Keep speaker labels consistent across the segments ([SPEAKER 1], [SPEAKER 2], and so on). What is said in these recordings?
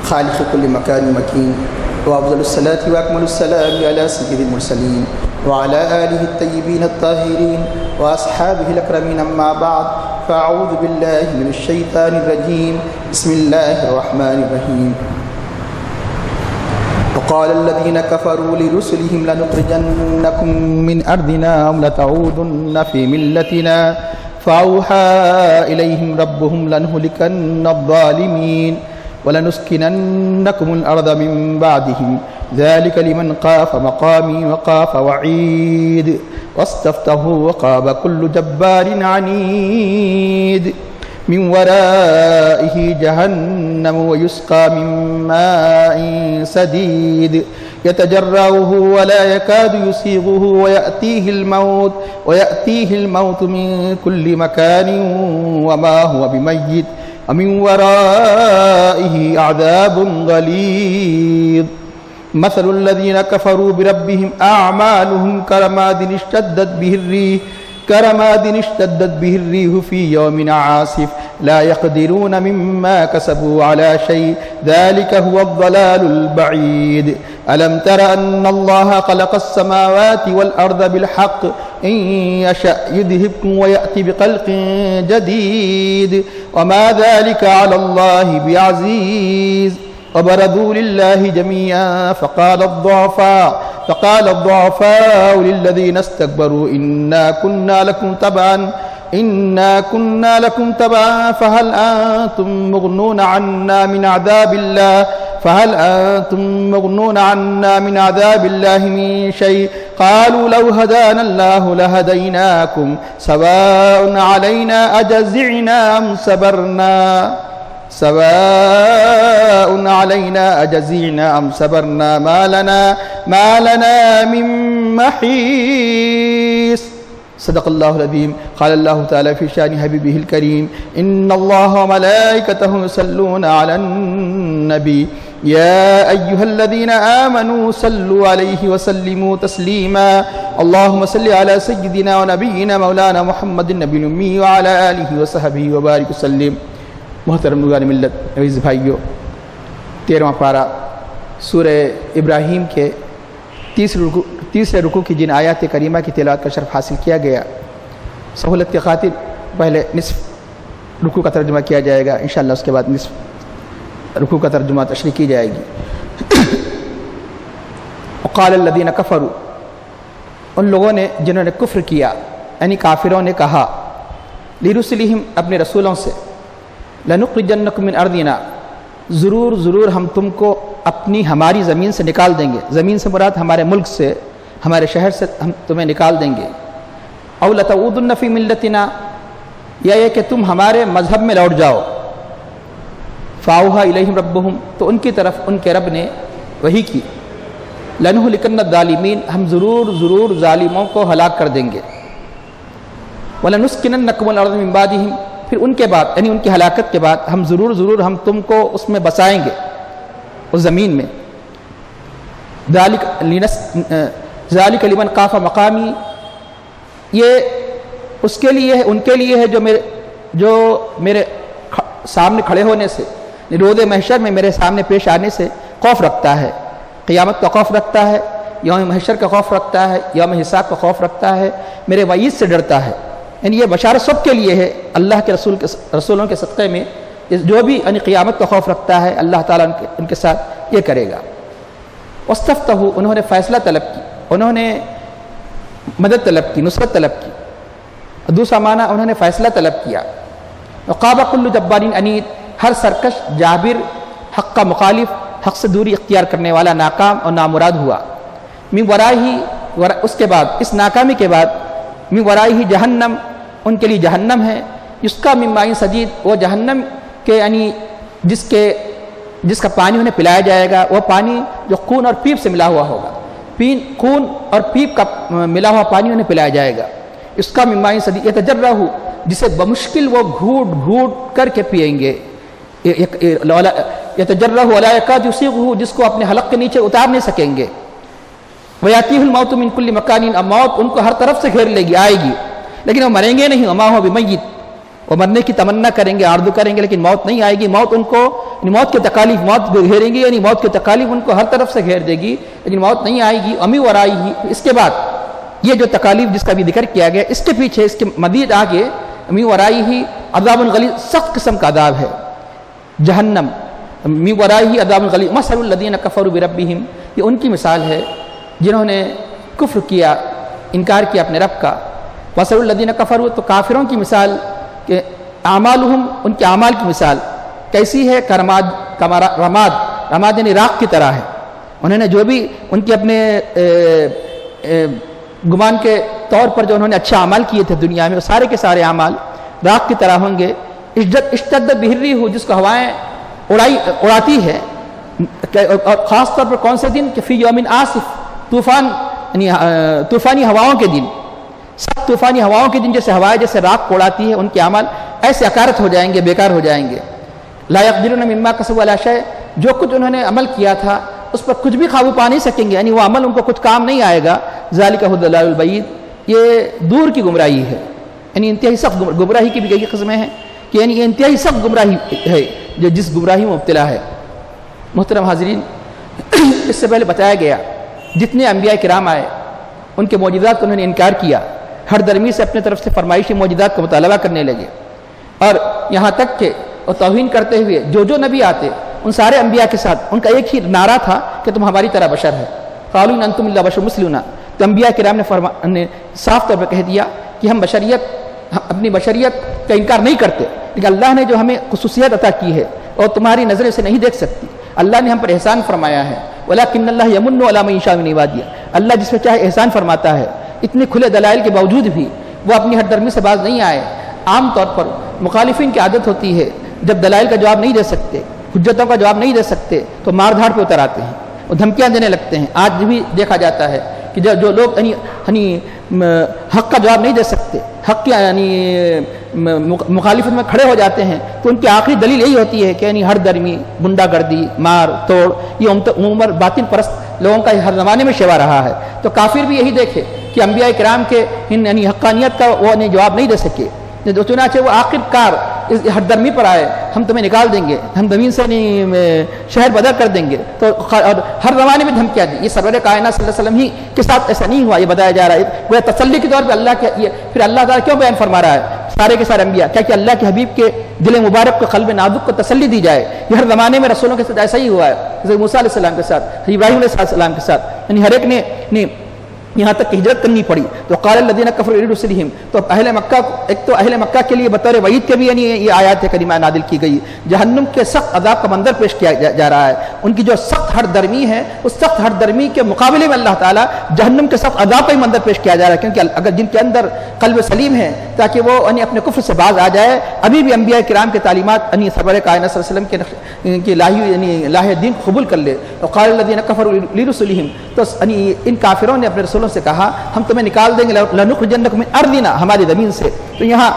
[SPEAKER 1] خالق كل مكان مكين، وأفضل الصلاة وأكمل السلام على سيد المرسلين وعلى آله الطيبين الطاهرين وأصحابه الأكرمين. أما بعد، فأعوذ بالله من الشيطان الرجيم. بسم الله الرحمن الرحيم. وقال الذين كفروا لرسلهم لنخرجنكم من أرضنا أو لتعودن في ملتنا فأوحى إليهم ربهم لنهلكن الظالمين ولنسكننكم الأرض من بعدهم ذلك لمن خاف مقامي وخاف وعيد واستفتحوا وخاب كل جبار عنيد من ورائه جهنم ويسقى من ماء سديد يتجرعه ولا يكاد يسيغه ويأتيه الموت من كل مكان وما هو بميت ومن ورائه عذاب غليظ. مثل الذين كفروا بربهم أعمالهم كرماد اشتدت به الريح في يوم عاصف لا يقدرون مما كسبوا على شيء ذلك هو الضلال البعيد. ألم تر أن الله خلق السماوات والأرض بالحق إن يشأ يذهبكم ويأتي بخلق جديد وما ذلك على الله بعزيز. وبرزوا لله جميعا فقال الضعفاء للذين استكبروا إنا كنا لكم تبعا فهل أنتم مغنون عنا من عذاب الله من شيء قالوا لو هدانا الله لهديناكم سواء علينا أجزعنا أم صبرنا ما لنا من محيص. صدق الله العظيم. قال الله تعالى في شأن حبيبه الكريم إن الله وملائكته يصلون على النبي يا أيها الذين آمنوا صلوا عليه وسلموا تسليما. اللهم صل على سيدنا ونبينا مولانا محمد النبي الأمي وعلى آله وصحبه وبارك وسلم. محترم نوجوان ملت، عزیز بھائیو، 13واں پارہ سورہ ابراہیم کے تیسرے رکوع کی جن آیات کریمہ کی تلاوت کا شرف حاصل کیا گیا، سہولت کی خاطر پہلے نصف رکوع کا ترجمہ کیا جائے گا، انشاءاللہ اس کے بعد نصف رکوع کا ترجمہ تشریح کی جائے گی. وقال الذین کفروا، ان لوگوں نے جنہوں نے کفر کیا، یعنی کافروں نے کہا، لرسلہم، اپنے رسولوں سے، لنخرجنکم من ارضنا، ضرور ہم تم کو ہماری زمین سے نکال دیں گے. زمین سے مراد ہمارے ملک سے، ہمارے شہر سے ہم تمہیں نکال دیں گے. او لتعودن فی ملتنا، یا یہ کہ تم ہمارے مذہب میں لوٹ جاؤ. فاوحی الیہم ربہم، تو ان کی طرف ان کے رب نے وحی کی، لنہلکن الظالمین، ہم ضرور ظالموں کو ہلاک کر دیں گے. ولنسکننکم الارض من بعدہم، پھر ان کے بعد یعنی ان کی ہلاکت کے بعد ہم ضرور ہم تم کو اس میں بسائیں گے، اس زمین میں. ذالک لمن خاف مقامی، یہ اس کے لیے ہے، ان کے لیے ہے جو میرے سامنے کھڑے ہونے سے، روز محشر میں میرے سامنے پیش آنے سے خوف رکھتا ہے، قیامت کا خوف رکھتا ہے، یوم محشر کا خوف رکھتا ہے، یوم حساب کا خوف رکھتا ہے، میرے وعید سے ڈرتا ہے. یعنی یہ بشارت سب کے لیے ہے. اللہ کے رسولوں کے صدقے میں جو بھی یعنی قیامت کا خوف رکھتا ہے، اللہ تعالیٰ ان کے ساتھ یہ کرے گا. واستفتحوا، انہوں نے فیصلہ طلب کی، انہوں نے مدد طلب کی، نصرت طلب کی. دوسرا معنی انہوں نے فیصلہ طلب کیا. وخاب کل جبار عنید، ہر سرکش جابر، حق کا مخالف، حق سے دوری اختیار کرنے والا ناکام اور نامراد ہوا. من ورائہ، اس کے بعد، اس ناکامی کے بعد، من ورائہ جہنم، ان کے لیے جہنم ہے. یسقیٰ من ماء صدید، وہ جہنم کے یعنی جس کا پانی انہیں پلایا جائے گا، وہ پانی جو خون اور پیپ سے ملا ہوا ہوگا، خون اور پیپ کا ملا ہوا پانی انہیں پلایا جائے گا. یسقیٰ من ماء صدید یتجرعہ، جسے بمشکل وہ گھوٹ کر کے پیئیں گے. یتجرعہ ولا یکاد یسیغہ، جس کو اپنے حلق کے نیچے اتار نہیں سکیں گے. وَيَأْتِيهُ الْمَوْتُ مِنْ كُلِّ مَكَانٍ، اب موت ان کو ہر طرف سے گھیر لے گی، آئے گی، لیکن وہ مریں گے نہیں. وَمَا هُوَ بِمَيِّتٍ، وہ مرنے کی تمنا کریں گے، آرزو کریں گے، لیکن موت نہیں آئے گی۔ موت ان کو موت کی تکالیف موت گھیریں گی، یعنی موت کی تکالیف ان کو ہر طرف سے گھیر دے گی، لیکن موت نہیں آئے گی۔ امی ورائی ہی، اس کے بعد یہ جو تکالیف جس کا بھی ذکر کیا گیا، اس کے پیچھے اس کے مزید آگے امی ورائی ہی عذاب الغلیظ، سخت قسم کا عذاب ہے جہنم۔ امی ورائی ہی عذاب الغلیظ مثل الذین کفروا بربہم، یہ ان کی مثال ہے جنہوں نے کفر کیا، انکار کیا اپنے رب کا۔ مثل الذین کفروا، تو کافروں کی مثال کہ اعمالہم، ان کے اعمال کی مثال کیسی ہے؟ رماد یعنی راکھ کی طرح ہے۔ انہوں نے جو بھی ان کے اپنے گمان کے طور پر جو انہوں نے اچھے اعمال کیے تھے دنیا میں، وہ سارے کے سارے اعمال راکھ کی طرح ہوں گے۔ اشتدت بہ الريح، جس کو ہوائیں اڑاتی ہے، اور خاص طور پر کون سے دن کہ فی یوم عاصف، طوفان یعنی طوفانی ہواؤں کے دن، سخت طوفانی ہواؤں کے دن جیسے ہوائیں جیسے راکھ کو اڑاتی ہے، ان کے اعمال ایسے اکارت ہو جائیں گے، بیکار ہو جائیں گے۔ لا یقدرون مما کسبوا علی شیء، جو کچھ انہوں نے عمل کیا تھا اس پر کچھ بھی قابو پا نہیں سکیں گے، یعنی وہ عمل ان کو کچھ کام نہیں آئے گا۔ ذالک هو الضلال البعید، یہ دور کی گمراہی ہے، یعنی انتہائی سخت گمراہی کی بھی کئی قسمیں ہیں کہ یعنی یہ انتہائی سخت گمراہی ہے جو جس گمراہی میں مبتلا ہے۔ محترم حاضرین، اس سے پہلے بتایا گیا جتنے انبیاء کرام آئے ان کے معجزات کو انہوں نے انکار کیا، ہر درمی سے اپنے طرف سے فرمائشی معجزات کا مطالبہ کرنے لگے، اور یہاں تک کہ وہ توہین کرتے ہوئے جو نبی آتے ان سارے انبیاء کے ساتھ ان کا ایک ہی نعرہ تھا کہ تم ہماری طرح بشر ہے۔ قالوا ان انتم الا بشر مثلنا، تو انبیاء کرام نے صاف طور پر کہہ دیا کہ ہم اپنی بشریت کا انکار نہیں کرتے، لیکن اللہ نے جو ہمیں خصوصیت عطا کی ہے اور تمہاری نظریں سے نہیں دیکھ سکتی، اللہ نے ہم پر احسان فرمایا ہے۔ ولکن اللہ یمن علی من یشاء من عبادہ، اللہ جس پہ چاہے احسان فرماتا ہے۔ اتنے کھلے دلائل کے باوجود بھی وہ اپنی ہر درمی سے باز نہیں آئے۔ عام طور پر مخالفین کی عادت ہوتی ہے جب دلائل کا جواب نہیں دے سکتے، حجتوں کا جواب نہیں دے سکتے تو مار دھاڑ پہ اتر آتے ہیں، وہ دھمکیاں دینے لگتے ہیں۔ آج بھی دیکھا جاتا ہے کہ جو لوگ حق کا جواب نہیں دے سکتے، حق کی مخالفت میں کھڑے ہو جاتے ہیں، تو ان کی آخری دلیل یہی ہوتی ہے کہ ہر درمی، گنڈا گردی، مار توڑ، یہ عموماً باطن پرست لوگوں کا ہر زمانے میں شیوا رہا ہے۔ تو کافر بھی یہی دیکھے کہ انبیاء کرام کے حقانیت کا وہ جواب نہیں دے سکے، چنانچہ وہ آخر کار اس ہر درمی پر آئے، ہم تمہیں نکال دیں گے، ہم زمین سے شہر بدر کر دیں گے، تو ہر زمانے میں دھمکیاں دی۔ یہ سرور کائنات صلی اللہ علیہ وسلم ہی کے ساتھ ایسا نہیں ہوا، یہ بتایا جا رہا ہے۔ وہ تسلی کے طور پہ اللہ کے پھر اللہ تعالیٰ کیوں بیان فرما رہا ہے سارے کے سارے انبیاء؟ کیا کہ اللہ کے حبیب کے دل مبارک کو، قلب نازک کو تسلی دی جائے۔ یہ ہر زمانے میں رسولوں کے ساتھ ایسا ہی ہوا ہے، حضرت موسیٰ علیہ السلام کے ساتھ، ابراہیم علیہ السلام کے ساتھ، یعنی ہر ایک نے یہاں تک کہ ہجرت کرنی پڑی۔ تو قال الذین کفروا لرسلہم، تو اہل مکہ، ایک تو اہل مکہ کے لیے بطور وعید کے بھی یعنی یہ آیات کریمہ نازل کی گئی، جہنم کے سخت عذاب کا منظر پیش کیا جا رہا ہے۔ ان کی جو سخت ہر درمی ہے، اس سخت ہر درمی کے مقابلے میں اللہ تعالیٰ جہنم کے سخت عذاب کا ہی منظر پیش کیا جا رہا ہے، کیونکہ اگر جن کے اندر قلب سلیم ہے تاکہ وہ اپنے کفر سے باز آ جائے، ابھی بھی انبیاء کرام کے تعلیمات سرور کائنات صلی اللہ علیہ وسلم کے الہی دین قبول کر لے۔ وقال الذین کفروا لرسلہم، تو ان کافروں نے اپنے رسولوں سے کہا ہم تمہیں نکال دیں گے، لنخرجنکم من ارضنا، ہماری زمین سے۔ تو یہاں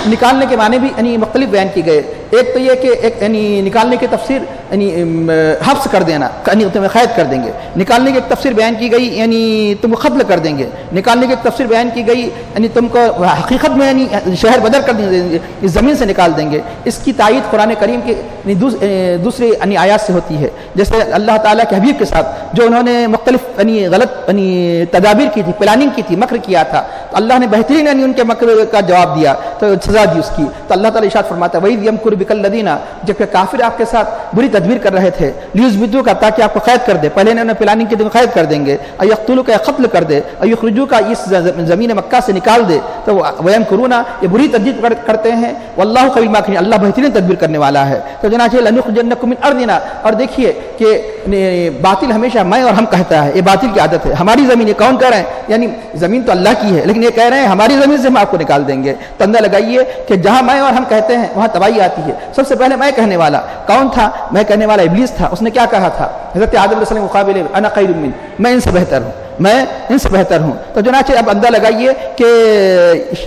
[SPEAKER 1] نکالنے کے معنی بھی مختلف بیان کی گئے۔ ایک تو یہ کہ نکالنے کی تفسیر حبس کر دینا، تمہیں قید کر دیں گے۔ نکالنے کی ایک تفسیر بیان کی گئی تم کو قتل کر دیں گے۔ نکالنے کی ایک تفسیر بیان کی گئی تم کو حقیقت میں شہر بدر کر دیں گے، اس زمین سے نکال دیں گے۔ اس کی تائید قرآن کریم کی دوسری آیات سے ہوتی ہے، جیسے اللہ تعالیٰ کے حبیب کے ساتھ جو انہوں نے مختلف غلط تدابیر کی تھی، پلاننگ کی تھی، مکر کیا تھا، تو اللہ نے بہترین ان کے مکر کا جواب دیا، تو سزا دی اس کی۔ تو اللہ تعالیٰ ارشاد فرماتا ہے وَإِذْ يَمْكُرُ بِكَ الَّذِينَ، جبکہ کافر آپ کے ساتھ بری تدبیر کر رہے تھے، لِيُثْبِتُوكَ، تاکہ آپ کو قید کر دے، پہلے انہوں نے پلاننگ کی قید کر دیں گے، أَوْ يَقْتُلُوكَ، یا قتل کر دے، أَوْ يُخْرِجُوكَ، اس زمین مکہ سے نکال دے۔ تو وَيَمْكُرُونَ، یہ بری تدبیر کرتے ہیں، وَاللَّهُ خَيْرُ الْمَاكِرِينَ، اللہ بہترین تدبیر کرنے والا ہے۔ تو چنانچہ لَنُخْرِجَنَّكُم مِّنْ أَرْضِنَا، اور دیکھیے کہ باطل ہمیشہ میں اور ہم کہتا ہے، یہ باطل کی عادت ہے۔ ہماری زمین، یہ کون کہہ رہے ہیں؟ یعنی زمین تو اللہ کی ہے، لیکن یہ کہہ رہے ہیں ہماری زمین سے ہم آپ کو نکال دیں گے۔ تو اندازہ لگائیے کہ جہاں میں اور ہم کہتے ہیں وہاں تباہی آتی ہے۔ سب سے پہلے میں کہنے والا کون تھا؟ میں کہنے والا ابلیس تھا۔ اس نے کیا کہا تھا؟ حضرت آدم علیہ السلام کے مقابلے میں انا خیر من، میں ان سے بہتر ہوں۔ میں ان سے بہتر ہوں. تو چنانچہ اب اندازہ لگائیے کہ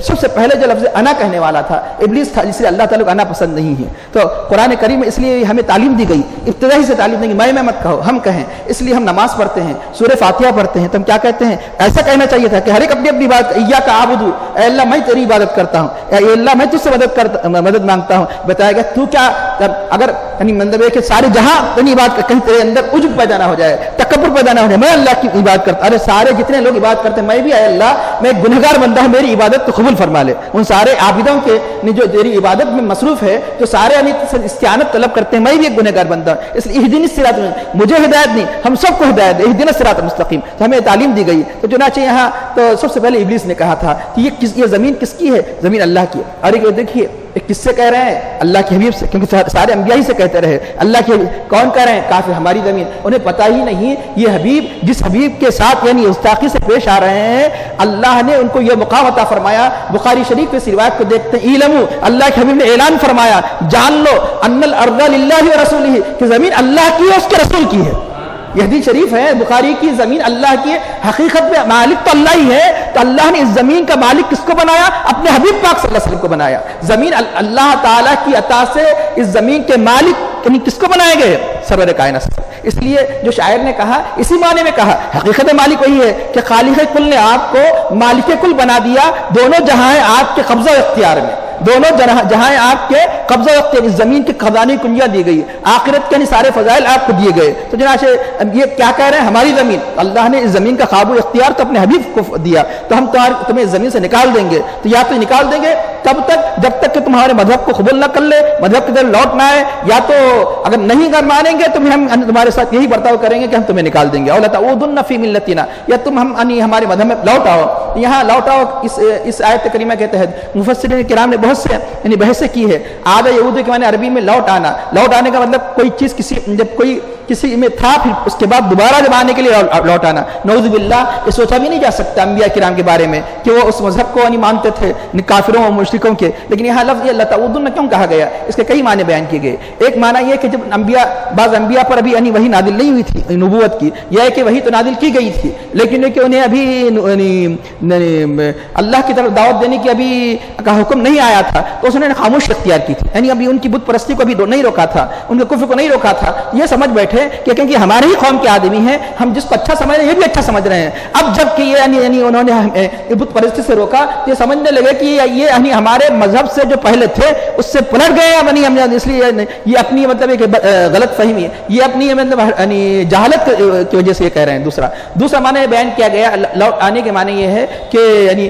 [SPEAKER 1] سب سے پہلے جو لفظ انا کہنے والا تھا ابلیس تھا، اس لیے اللہ تعالیٰ کو انا پسند نہیں ہے. تو قرآن کریم میں اس لیے ہمیں تعلیم دی گئی، ابتدائی سے تعلیم دی گئی، میں مت کہو، ہم کہیں. اس لیے ہم نماز پڑھتے ہیں، سورہ فاتحہ پڑھتے ہیں، تو ہم کیا کہتے ہیں؟ ایسا کہنا چاہیے تھا کہ ہر ایک اپنی اپنی بات، ایاک اعبد، اے اللہ میں تیری عبادت کرتا ہوں، اے اللہ میں تجھ سے مدد مانگتا ہوں. بتایا گیا تو کیا اگر یعنی مطلب ہے کہ سارے جہاں تیری عبادت کہیں تیرے اندر عجب پیدا نہ ہو جائے، تکبر پیدا نہ ہو جائے، میں اللہ کی عبادت کرتا، ارے سارے جتنے لوگ عبادت کرتے ہیں میں بھی، اے اللہ میں ایک گنہگار بندہ ہوں، میری عبادت تو قبول فرما لے. ان سارے عابدوں کے جو تیری عبادت میں مصروف ہے، جو سارے یعنی استعانت طلب کرتے ہیں، میں بھی ایک گنہگار بندہ ہوں، اس لیے اہدنی الصراط، مجھے ہدایت نہیں ہم سب کو ہدایت، اہدنا الصراط المستقیم. تو ہمیں تعلیم دی گئی. تو چنانچہ یہاں تو سب سے پہلے ابلیس نے کہا تھا کہ یہ زمین کس کی ہے؟ زمین اللہ کی ہے. اور یہ دیکھیے کس سے کہہ رہے ہیں؟ اللہ کے حبیب سے، کیونکہ سارے انبیاء ہی سے کہتے رہے. اللہ کے کون کہہ رہے ہیں؟ کافر ہماری زمین. انہیں پتہ ہی نہیں یہ حبیب جس حبیب کے ساتھ یعنی گستاخی سے پیش آ رہے ہیں، اللہ نے ان کو یہ مقام عطا فرمایا. بخاری شریف میں اس روایت کو دیکھتے ہیں، اعلموا، اللہ کے حبیب نے اعلان فرمایا، جان لو ان الارض للہ ورسولہ، کہ زمین اللہ کی ہے، اس کے رسول کی ہے. یہ حدیث شریف ہے بخاری کی، زمین اللہ کی ہے. حقیقت میں مالک تو اللہ ہی ہے. تو اللہ نے اس زمین کا مالک کس کو بنایا؟ اپنے حبیب پاک صلی اللہ علیہ وسلم کو بنایا. زمین اللہ تعالیٰ کی عطا سے اس زمین کے مالک یعنی کس کو بنائے گئے؟ سرور کائنات. اس لیے جو شاعر نے کہا اسی معنی میں کہا، حقیقت مالک وہی ہے کہ خالق کل نے آپ کو مالک کل بنا دیا. دونوں جہاں آپ کے قبضہ و اختیار میں، دونوں جہاں آپ کے قبضہ وقت یعنی زمین کے خزانے کنجیاں دی گئی، آخرت کے سارے فضائل آپ کو دیے گئے. تو چنانچہ یہ کیا کہہ رہے ہیں؟ ہماری زمین، اللہ نے اس زمین کا خواب و اختیار تو اپنے حبیب کو دیا، تو ہم تمہیں اس زمین سے نکال دیں گے. تو یا تو نکال دیں گے کب تک؟ جب تک کہ تمہارے مذہب کو قبول نہ کر لے، مذہب کی طرف لوٹ نہ آئے، یا تو اگر نہیں کر مانیں گے تو ہم تمہارے ساتھ یہی برتاؤ کریں گے کہ ہم تمہیں نکال دیں گے. اور لتعودن فی ملتنا، یا تم ہمارے مذہب میں لوٹ آؤ. یہاں لوٹ آؤ اس آیت کریمہ کے تحت مفسرین کرام نے بہت سے یعنی بحثیں کی ہے. عاد یعود کے معنی عربی میں لوٹ آنا. لوٹ آنے کا مطلب کوئی چیز جب کوئی کسی میں تھا پھر اس کے بعد دوبارہ جب آنے کے لیے لوٹ آنا. نعوذ باللہ، یہ سوچا بھی نہیں جا سکتا انبیاء کرام کے بارے میں کہ وہ اس مذہب کو نہیں مانتے تھے کافروں اور مشرکوں کے. لیکن یہاں لفظ یہ لتعودن کیوں کہا گیا؟ اس کے کئی معنی بیان کیے گئے. ایک معنی یہ کہ جب بعض انبیاء پر ابھی یعنی وحی نازل نہیں ہوئی تھی نبوت کی، یہ ہے کہ وحی تو نازل کی گئی تھی لیکن کہ انہیں ابھی اللہ کی طرف دعوت دینے کی ابھی کا حکم نہیں آیا تھا، تو اس نے خاموش اختیار کی تھی. یعنی ابھی ان کی بت پرستی کو ابھی نہیں روکا تھا، ان کے کفر کو نہیں روکا تھا. یہ سمجھ بیٹھے کہ کیونکہ ہمارے ہی قوم کے آدمی ہیں، ہم جس کو اچھا سمجھ رہے ہیں یہ بھی اچھا سمجھ رہے ہیں. اب جب کہ یہ یعنی انہوں نے بت پرستی سے روکا، یہ سمجھنے لگے کہ یہ یعنی ہمارے مذہب سے جو پہلے تھے اس سے پلٹ گئے ہیں. اس لیے یہ اپنی مطلب ایک غلط فہمی ہے، یہ اپنی مطلب جہالت کی وجہ سے یہ کہہ رہے ہیں. دوسرا معنی بیان کیا گیا لوٹ آنے کے معنی یہ ہے کہ یعنی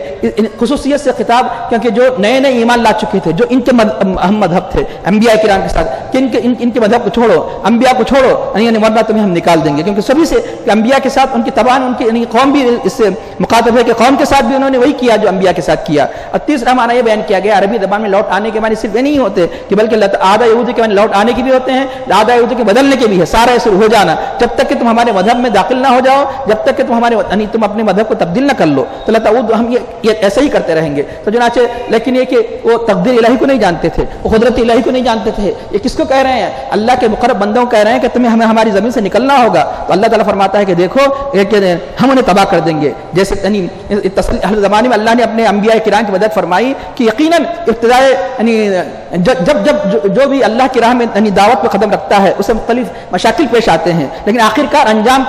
[SPEAKER 1] خصوصیت سے خطاب، کیونکہ جو نئے نئے ایمان لا چکے تھے، جو ان کے اہم مذہب تھے انبیاء کرام کے ساتھ، کہ ان کے مذہب کو چھوڑو، انبیاء کو چھوڑو، یعنی ورنہ تمہیں ہم نکال دیں گے. کیونکہ سبھی سے انبیاء کے ساتھ ان کی تباہ، ان کی یعنی قوم بھی اس سے مخاطب ہے کہ قوم کے ساتھ بھی انہوں نے وہی کیا جو انبیاء کے ساتھ کیا. اور تیسرا معنی یہ بیان کیا گیا عربی زبان میں لوٹ آنے کے معنی صرف یہ نہیں ہوتے کہ بلکہ آدھا یہودی کے معنی لوٹ آنے کے بھی ہوتے ہیں، آدھا یہودی کے بدلنے کے بھی ہے. سارا ایسے ہو جانا، جب تک کہ تم ہمارے مذہب میں داخل نہ ہو جاؤ، جب تک کہ تم اپنے مذہب کو تبدیل نہ کر لو، تو ہم یہ ایسے ہی کرتے رہیں گے. تو چنانچہ لیکن یہ کہ وہ تقدیر الہی کو نہیں جانتے تھے، وہ قدرت الہی کو نہیں جانتے تھے. یہ کس کو کہہ رہے ہیں؟ اللہ کے مقرب بندوں کہہ رہے ہیں کہ تمہیں ہماری زمین سے نکلنا ہوگا. تو اللہ تعالیٰ فرماتا ہے کہ دیکھو ہم انہیں تباہ کر دیں گے. جیسے ہر زمانے میں اللہ نے اپنے انبیاء کرام کی مدد فرمائی کہ یقیناً ابتدائے جب جو بھی اللہ کی راہ میں دعوت پہ قدم رکھتا ہے اسے مختلف مشاکل پیش آتے ہیں، لیکن آخرکار انجام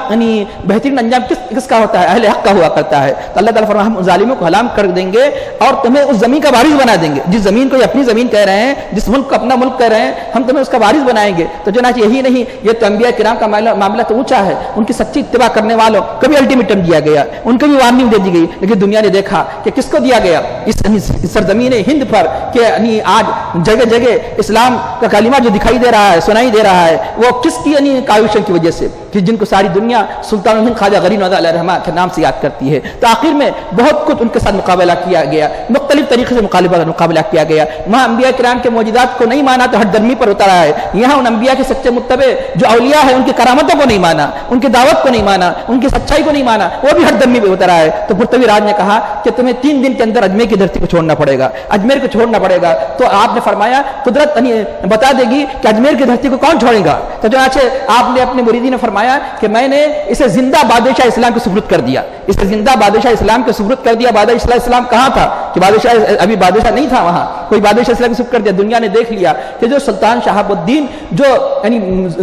[SPEAKER 1] بہترین انجام کس کا ہوتا ہے؟ اہل حق کا ہوا کرتا ہے. تو اللہ تعالیٰ فرماتا ہے ہم ظالموں کو ہلاک کر دیں گے اور تمہیں اس زمین کا وارث بنا دیں گے. جس زمین کو یہ اپنی زمین کہہ رہے ہیں، جس ملک کو اپنا ملک کہہ رہے ہیں، ہم تمہیں اس کا وارث بنائیں گے. تو چنانچہ یہی نہیں، یہ تو انبیاء کرام کا معاملہ تو اونچا ہے، ان کی سچی اتباع کرنے والوں کو بھی الٹیمیٹم دیا گیا، ان کو بھی وارننگ دے دی گئی. لیکن دنیا نے دیکھا کہ کس کو دیا گیا؟ اس سرزمین ہند پر کہ آج جگہ جگہ اسلام کا کلمہ جو دکھائی دے رہا ہے، سنائی دے رہا ہے، وہ کس کی کاوشوں کی وجہ سے، کہ جن کو ساری دنیا سلطان الہند خواجہ غریب نواز علیہ الرحمہ کے نام سے یاد کرتی ہے. تو آخر میں بہت کچھ ان کے ساتھ مقابلہ کیا گیا، مختلف طریقے سے مقابلہ کیا گیا. وہاں انبیاء کرام کے معجزات کو نہیں مانا تو ہٹ درمی پر اترا ہے. یہاں ان انبیاء کے سچے متبع جو اولیاء ہیں ان کی کرامتوں کو نہیں مانا، ان کی دعوت کو نہیں مانا، ان کی سچائی کو نہیں مانا، وہ بھی ہٹ درمی پہ اترا ہے. تو پرتوی راج نے کہا کہ تمہیں 3 دن کے اندر اجمیر کی دھرتی کو چھوڑنا پڑے گا، اجمیر کو چھوڑنا پڑے گا. تو آپ نے فرمایا قدرت بتا دے گی کہ اجمیر کی دھرتی کو کون چھوڑے گا. تو چنانچہ آپ نے اپنے مریدین نے فرمایا فرمایا کہ میں نے اسے زندہ بادشاہ اسلام کے سپرد کر دیا، اسے زندہ بادشاہ اسلام کے سپرد کر دیا۔ بادشاہ اسلام کہاں تھا کہ بادشاہ ابھی بادشاہ نہیں تھا وہاں، کوئی بادشاہ اسلام کے سپرد کر دیا۔ دنیا نے دیکھ لیا کہ جو سلطان شہاب الدین جو یعنی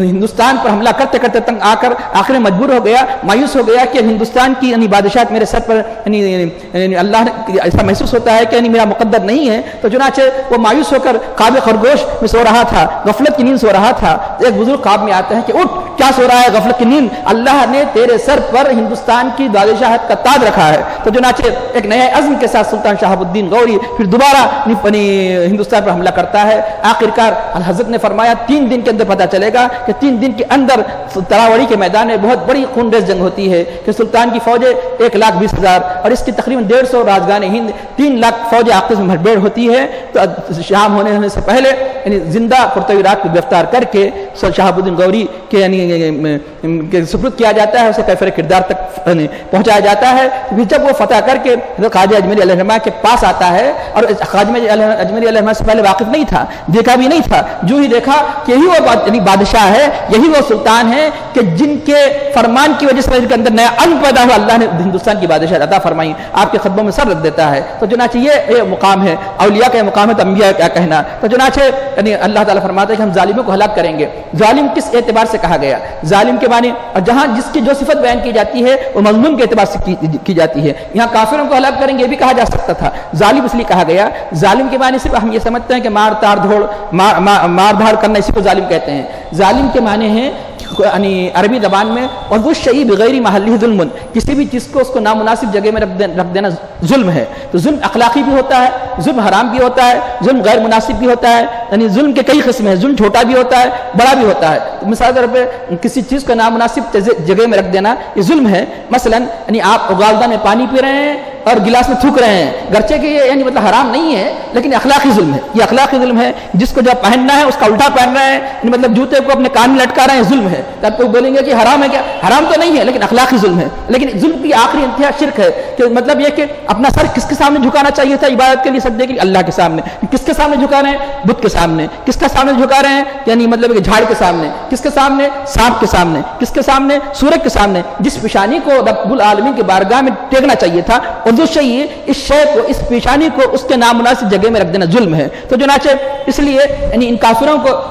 [SPEAKER 1] ہندوستان پر حملہ کرتے کرتے تنگ آ کر آخر مجبور ہو گیا، مایوس ہو گیا کہ ہندوستان کی یعنی بادشاہت میرے سر پر یعنی اللہ نے ایسا محسوس ہوتا ہے کہ یعنی میرا مقدر نہیں ہے، تو چنانچہ وہ مایوس ہو کر خواب خرگوش میں سو رہا تھا، غفلت کی نیند سو رہا تھا۔ ایک بزرگ خواب میں آتے ہیں کہ اٹھ، کیا سو رہا ہے غفلت کی نیند، اللہ نے تیرے سر پر ہندوستان کی بادشاہت کا تاج رکھا ہے۔ تو چنانچہ ایک نئے عزم کے ساتھ سلطان شہاب الدین غوری پھر دوبارہ ہندوستان پر حملہ کرتا ہے۔ آخرکار حضرت نے فرمایا 3 دن کے اندر پتہ چلے گا کہ 3 دن کے اندر تراوڑی کے میدان میں بہت بڑی خونریز جنگ ہوتی ہے کہ سلطان کی فوجیں 1,20,000 اور اس کی تقریباً 150 راجگان ہند 3 لاکھ فوجیں آپس میں بھیڑ ہوتی ہے۔ تو شام ہونے سے پہلے یعنی زندہ پرتویرات کو گرفتار کر کے شہاب الدین غوری کے یعنی سپرد کیا جاتا ہے، اسے کیفر کردار تک پہنچایا جاتا ہے۔ جب وہ فتح کر کے خواجہ اجمیری علیہ الرحمہ کے پاس آتا ہے، اور خواجہ اجمیری علیہ الرحمہ سے پہلے واقف نہیں تھا، دیکھا بھی نہیں تھا، جو ہی دیکھا کہ یہی وہ یعنی بادشاہ ہے، یہی وہ سلطان ہے کہ جن کے فرمان کی وجہ سے ان کے اندر نیا ان پیدا ہوا، اللہ نے ہندوستان کی بادشاہت عطا فرمائی، آپ کے خطبوں میں سر رکھ دیتا ہے۔ تو چنانچہ یہ مقام ہے، اولیاء کا مقام ہے، تو انبیاء کیا کہنا۔ تو چنانچہ یعنی اللہ تعالیٰ فرماتا ہے کہ ہم ظالموں کو ہلاک کریں گے۔ ظالم کس اعتبار سے کہا گیا؟ ظالم کے معنی، اور جہاں جس کی جو صفت بیان کی جاتی ہے وہ مظلوم کے اعتبار سے کی جاتی ہے۔ یہاں کافروں کو ہلاک کریں گے یہ بھی کہا جا سکتا تھا، ظالم اس لیے کہا گیا۔ ظالم کے معنی صرف ہم یہ سمجھتے ہیں کہ مار دھاڑ کرنا، اسی کو ظالم کہتے ہیں۔ ظالم کے معنی ہے یعنی عربی زبان میں وضع الشیء بغیر محلہ ظلم، کسی بھی چیز کو اس کو نامناسب جگہ میں رکھ دینا ظلم ہے۔ تو ظلم اخلاقی بھی ہوتا ہے، ظلم حرام بھی ہوتا ہے، ظلم غیر مناسب بھی ہوتا ہے، یعنی ظلم کے کئی قسم ہیں، ظلم چھوٹا بھی ہوتا ہے، بڑا بھی ہوتا ہے۔ تو مثال طور پہ کسی چیز کو نامناسب جگہ میں رکھ دینا یہ ظلم ہے۔ مثلا یعنی آپ اگالدہ میں پانی پی رہے ہیں اور گلاس میں تھوک رہے ہیں، گرچہ کہ یہ یعنی مطلب حرام نہیں ہے لیکن اخلاقی ظلم ہے، یہ اخلاقی ظلم ہے۔ جس کو جب پہننا ہے اس کا الٹا پہن رہے ہیں، یعنی مطلب جوتے کو اپنے کان میں لٹکا رہے ہیں، ظلم ہے۔ تو آپ کو بولیں گے کہ حرام ہے، کیا حرام تو نہیں ہے لیکن اخلاقی ظلم ہے۔ لیکن ظلم کی آخری انتہا شرک ہے، کہ مطلب یہ کہ اپنا سر کس کے سامنے جھکانا چاہیے تھا عبادت کے لیے، سجدے کے لیے؟ اللہ کے سامنے۔ کس کے سامنے جھکا رہے ہیں؟ بت کے سامنے۔ کس کے سامنے جھکا رہے ہیں؟ یعنی مطلب جھاڑ کے سامنے۔ کس کے سامنے؟ سانپ کے سامنے۔ کس کے سامنے؟ سورج کے سامنے۔ جس پیشانی کو رب العالمین کے بارگاہ میں ٹیکنا چاہیے تھا، وضع الشیء، اس شے کو، اس پیشانی کو اس کے نامناسب جگہ میں رکھ دینا ظلم ہے۔ تو چنانچہ اس لیے یعنی ان کافروں کو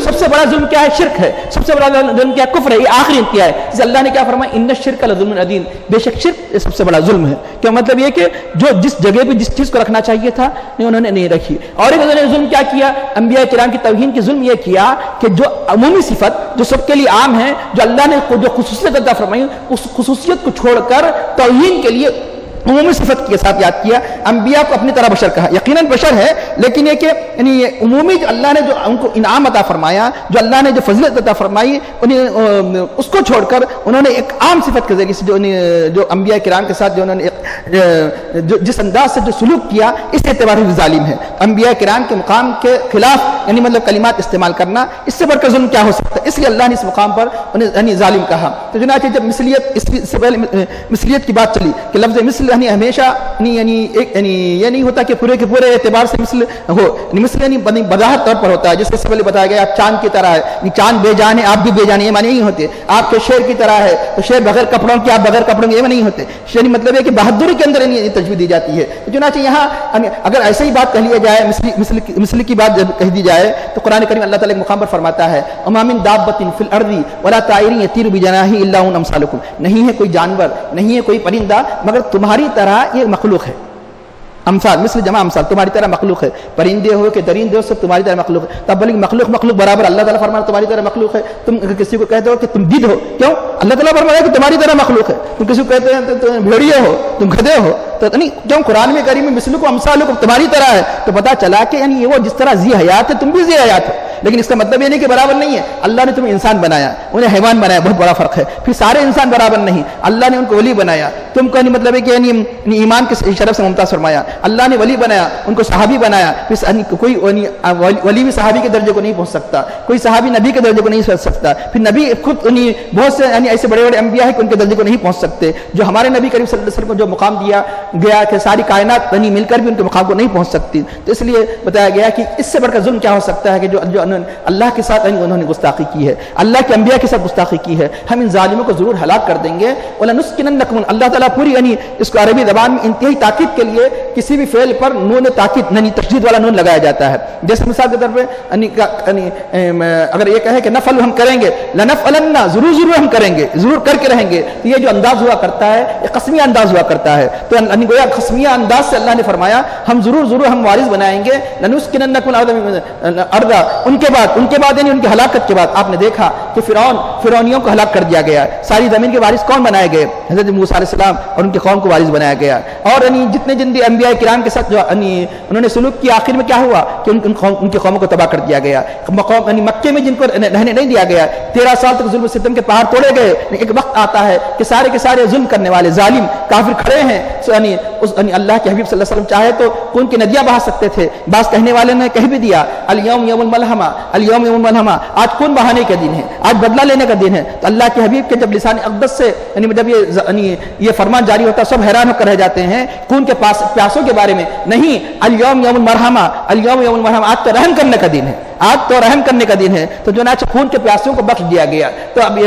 [SPEAKER 1] سب سے بڑا ظلم کیا ہے؟ شرک ہے۔ سب سے بڑا ظلم کیا ہے؟ کفر ہے۔ یہ آخری انتہا ہے، جسے اللہ نے کیا فرمایا؟ ان الشرک لظلم عظیم، بے شک شرک سب سے بڑا ظلم ہے۔ کیا مطلب یہ کہ جو جس جگہ پہ جس چیز کو رکھنا چاہیے تھا انہوں نے نہیں رکھی۔ اور ایک انہوں نے ظلم کیا کیا؟ انبیاء کرام کی توہین کی ظلم یہ کیا کہ جو عمومی صفت جو سب کے لیے عام ہے، جو اللہ نے جو خصوصیت عطا فرمائی، اس خصوصیت کو چھوڑ کر توہین کے لیے عمومی صفت کے ساتھ یاد کیا۔ انبیاء کو اپنی طرح بشر کہا، یقیناً بشر ہے لیکن یہ کہ یعنی یہ عمومی جو اللہ نے جو ان کو انعام عطا فرمایا، جو اللہ نے جو فضیلت عطا فرمائی، انہیں اس کو چھوڑ کر انہوں نے ایک عام صفت کے ذریعے سے جو انبیاء کرام کے ساتھ جو انہوں نے جس انداز سے جو سلوک کیا، اس اعتبار سے ظالم ہے۔ انبیاء کرام کے مقام کے خلاف یعنی مطلب کلمات استعمال کرنا، اس سے بڑھ کر ظلم کیا ہو سکتا ہے؟ اس لیے اللہ نے اس مقام پر انہیں یعنی ظالم کہا۔ تو چنانچہ جب مثلیت، اس سے پہلے مثلیت کی بات چلی کہ لفظ مثل یعنی ہمیشہ یعنی یہ نہیں ہوتا کہ پورے کے پورے اعتبار سے مثل ہو، مثل یعنی بظاہر طور پر ہوتا ہے، جس سے پہلے بتایا گیا آپ چاند کی طرح ہے، چاند بے جان ہے آپ بھی بے جان، یہ معنی نہیں ہوتے۔ آپ کے شیر کی طرح ہے تو شیر بغیر کپڑوں کے آپ بغیر کپڑوں کے، یہ نہیں ہوتے۔ یعنی مطلب ہے کہ بہادری کے اندر تجویز دی جاتی ہے۔ چنانچہ یہاں اگر ایسے ہی بات کہہ لیا جائے، مثل کی بات جب کہہ دی جائے تو قرآن کریم اللہ تعالیٰ ایک مقام پر فرماتا ہے وَمَا مِن دَابَّةٍ فِي الْأَرْضِ وَلَا طَائِرٍ يَطِيرُ بِجَنَاحِهِ إِلَّا أَمْثَالُكُمْ، نہیں ہے کوئی جانور، نہیں ہے کوئی پرندہ مگر تمہاری طرح یہ مخلوق ہے۔ امثال مثل جمع امثال، تمہاری طرح مخلوق ہے، پرندے ہو کہ درندے ہو سب تمہاری طرح مخلوق ہے۔ تب بلکہ مخلوق برابر اللہ تعالیٰ فرماتا ہے تمہاری طرح مخلوق ہے۔ تم کسی کو کہتے ہو کہ تم گدھ ہو، کیوں؟ اللہ تعالیٰ فرمایا کہ تمہاری طرح مخلوق ہے۔ تم کسی کو کہتے ہیں تم بھیڑیے ہو، تم گدھے ہو، تو نہیں کیوں؟ قرآن میں کریم میں مثلکم امثالکم، تمہاری طرح ہے، تو پتہ چلا کہ یعنی وہ جس طرح ذی حیات ہے تم بھی ذی حیات ہو، لیکن اس کا مطلب یہ نہیں کہ برابر نہیں ہے۔ اللہ نے تمہیں انسان بنایا، انہیں حیوان بنایا، بہت بڑا فرق ہے۔ پھر سارے انسان برابر نہیں، اللہ نے ان کو ولی بنایا، تم کو مطلب ہے کہ ایمان کے شرف سے ممتاز فرمایا، اللہ نے ولی بنایا، ان کو صحابی بنایا. کوئی ولی بھی صحابی کے درجے کو نہیں پہنچ سکتا، کوئی صحابی نبی کے درجے کو نہیں پہنچ سکتا. پھر نبی خود بہت سے ایسے بڑے بڑے انبیاء ہیں کہ ان کے درجے کو نہیں پہنچ سکتے. جو ہمارے نبی کریم صلی اللہ علیہ وسلم کو جو مقام دیا گیا کہ ساری کائنات مل کر بھی ان کے مقام کو نہیں پہنچ سکتی. تو اس لیے بتایا گیا کہ اس سے بڑھ کر ظلم کیا ہو سکتا ہے کہ جو اللہ کے ساتھ انہوں نے گستاخی کی ہے، اللہ کے انبیاء کے ساتھ گستاخی کی ہے. ہم ان ظالموں کو ضرور ہلاک کر دیں گے. وَلَنُسْكِنَنَّكُمْ اللہ تعالیٰ پوری اس کو عربی زبان میں انتہائی تاکید کے لیے کسی بھی فعل پر نون تاکید تشدید والا نون لگایا جاتا ہے. جیسے مثال کے طور پہ اگر یہ کہے کہ نفل ہم کریں گے، لَنَفْعَلَنَّ ضرور ہم کریں گے، ضرور کر کے رہیں گے. تو یہ جو انداز ہوا کرتا ہے یہ قسمیہ انداز ہوا کرتا ہے. تو گویا قسمیہ انداز سے اللہ نے فرمایا ہم ضرور ہم وارث بنائیں گے. لَنُسْكِنَنَّكُمْ الْأَرْضَ ان کے بعد ان کی ہلاکت کے بعد آپ نے دیکھا کہ فرعونیوں کو ہلاک کر دیا گیا. ساری زمین کے وارث کون بنائے گئے؟ حضرت موسیٰ علیہ السلام اور ان کی قوم کو وارث بنایا گیا. اور جتنے جندی انبیاء کرام کے ساتھ جو انہوں نے سلوک کیا، آخر میں کیا ہوا کہ ان کی قوموں کو تباہ کر دیا گیا. مکے میں جن کو رہنے نہیں دیا گیا، 13 سال تک ظلم و ستم کے پہاڑ توڑے گئے. ایک وقت آتا ہے کہ سارے کے سارے ظلم کرنے والے ظالم کافر کھڑے ہیں. اللہ کے حبیب صلی اللہ علیہ وسلم چاہے تو خون کی ندیاں بہا سکتے تھے. بعض کہنے والے نے کہہ بھی دیا الیوم یوم الملحمہ، الیوم یوم الملحمہ، آج خون بہانے کا دن ہے، آج بدلہ لینے کا دن ہے. تو اللہ کے حبیب کے جب لسان اقدس سے جب یہ فرمان جاری ہوتا ہے سب حیران ہو کر رہ جاتے ہیں خون کے پیاسوں کے بارے میں. نہیں، الیوم یوم المرحمہ، الیوم یوم المرحمہ، آج تو رحم کرنے کا دن ہے، آج تو رحم کرنے کا دن ہے. تو جو ناچ خون کے پیاسوں کو بخش دیا گیا. تو اب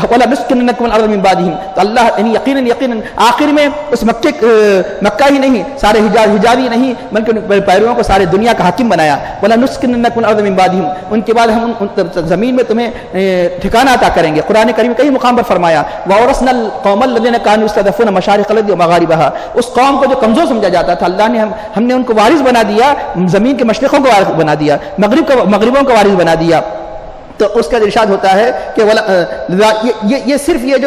[SPEAKER 1] وَلَا نُسْكِنَنَّكُمُ الْأَرْضَ مِنْ بَعْدِهِمْ، تو اللہ یقیناً آخر میں اس مکہ ہی نہیں، سارے حجازی نہیں بلکہ پیرووں کو سارے دنیا کا حاکم بنایا. وَلَا نُسْكِنَنَّكُمُ الْأَرْضَ مِنْ بَعْدِهِمْ، ان کے بعد ہم زمین میں تمہیں ٹھکانہ عطا کریں گے. قرآن کریم کئی مقام پر فرمایا وَأَوْرَثْنَا الْقَوْمَ الَّذِينَ كَانُوا يَسْتَضْعَفُونَ مَشَارِقَ الْأَرْضِ وَمَغَارِبَهَا، اس قوم کو جو کمزور سمجھا جاتا تھا اللہ نے ہم نے ان کو وارث بنا دیا، زمین کے مشرقوں کو وارث بنا دیا، مغربوں کو وارث بنا دیا. تو اس کا ارشاد ہوتا ہے کہ یہ صرف یہ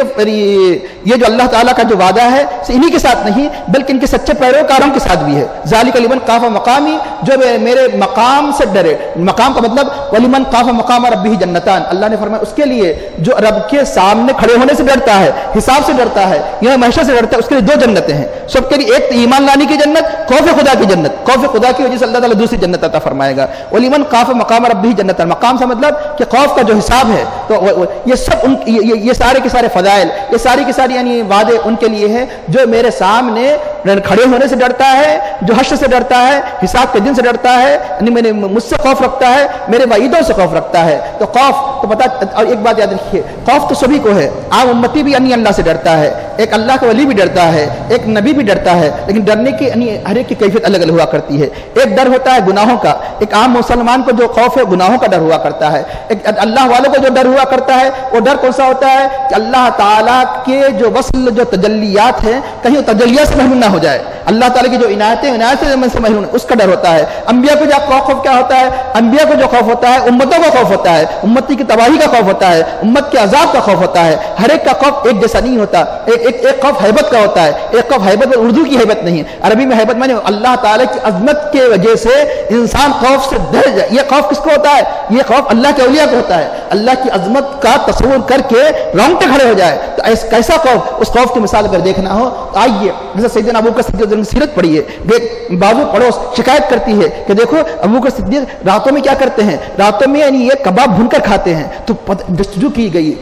[SPEAKER 1] جو اللہ تعالیٰ کا جو وعدہ ہے انہی کے ساتھ نہیں بلکہ ان کے سچے پیروکاروں کے ساتھ بھی ہے. ذالک لمن خاف مقامی، جو میرے مقام سے ڈرے. مقام کا مطلب ولمن خاف مقام ربہ جنتان، اللہ نے فرمایا اس کے لیے جو رب کے سامنے کھڑے ہونے سے ڈرتا ہے، حساب سے ڈرتا ہے، یہ محشر سے ڈرتا ہے، اس کے لیے 2 جنتیں ہیں سب کے لیے. ایک ایمان لانے کی جنت، خوف خدا کی جنت. خوف خدا کی وجہ سے اللہ تعالیٰ دوسری جنت عطا فرمائے گا. ولمن خاف مقام ربہ جنتان، مقام سے مطلب کہ خوف کا جو حساب ہے. تو یہ سب یہ سارے کے سارے فضائل، یہ ساری کی ساری وعدے ان کے لیے ہیں جو میرے سامنے کھڑے ہونے سے ڈرتا ہے، جو حشر سے ڈرتا ہے، حساب کے دن سے ڈرتا ہے، مجھ سے خوف رکھتا ہے، میرے وعیدوں سے خوف رکھتا ہے. تو خوف تو پتا. اور ایک بات یاد رکھیے، خوف تو سبھی کو ہے. عام امتی بھی اللہ سے ڈرتا ہے، ایک اللہ کا ولی بھی ڈرتا ہے، ایک نبی بھی ڈرتا ہے. لیکن ڈرنے کی ہر ایک کی کیفیت الگ الگ ہوا کرتی ہے. ایک ڈر ہوتا ہے گناہوں کا، ایک عام مسلمان کو جو خوف ہے گناہوں کا ڈر ہوا کرتا ہے. ایک اللہ والوں کو جو ڈر ہوا کرتا ہے وہ ڈر کون سا ہوتا ہے کہ اللہ تعالیٰ کے جو وصل جو تجلیات ہیں کہیں وہ تجلیات سے محروم نہ ہو جائے. اللہ تعالیٰ کی جو عنایتیں سے محروم، اس کا ڈر ہوتا ہے. انبیاء کو جو خوف کیا ہوتا ہے؟ انبیاء کو جو خوف ہوتا ہے امتوں کا خوف ہوتا ہے، امتی کی تباہی کا خوف ہوتا ہے، امت کے عذاب کا خوف ہوتا ہے. ہر ایک کا خوف ایک جیسا نہیں ہوتا. ایک خوف ہیبت کا ہوتا ہے، ایک خوف ہیبت میں اردو کی ہیبت نہیں ہے، عربی میں ہیبت مانے اللہ تعالیٰ کی عظمت کے وجہ سے انسان خوف سے ڈر جائے. یہ خوف کس کو ہوتا ہے؟ یہ خوف اللہ کے اولیاء کو ہوتا ہے. اللہ کی عظمت کا تصور کر کے رونگٹے کھڑے ہو جائے. تو کیسا خوف؟ اس خوف کی مثال اگر دیکھنا ہو تو آئیے جیسے سیدنا ابو بکر صدیق کی سیرت پڑھیے. بازو پڑوس شکایت کرتی ہے کہ دیکھو ابو بکر صدیق راتوں میں کیا کرتے ہیں، راتوں میں یہ کباب بھون کر کھاتے ہیں. تو جستجو کی گئی،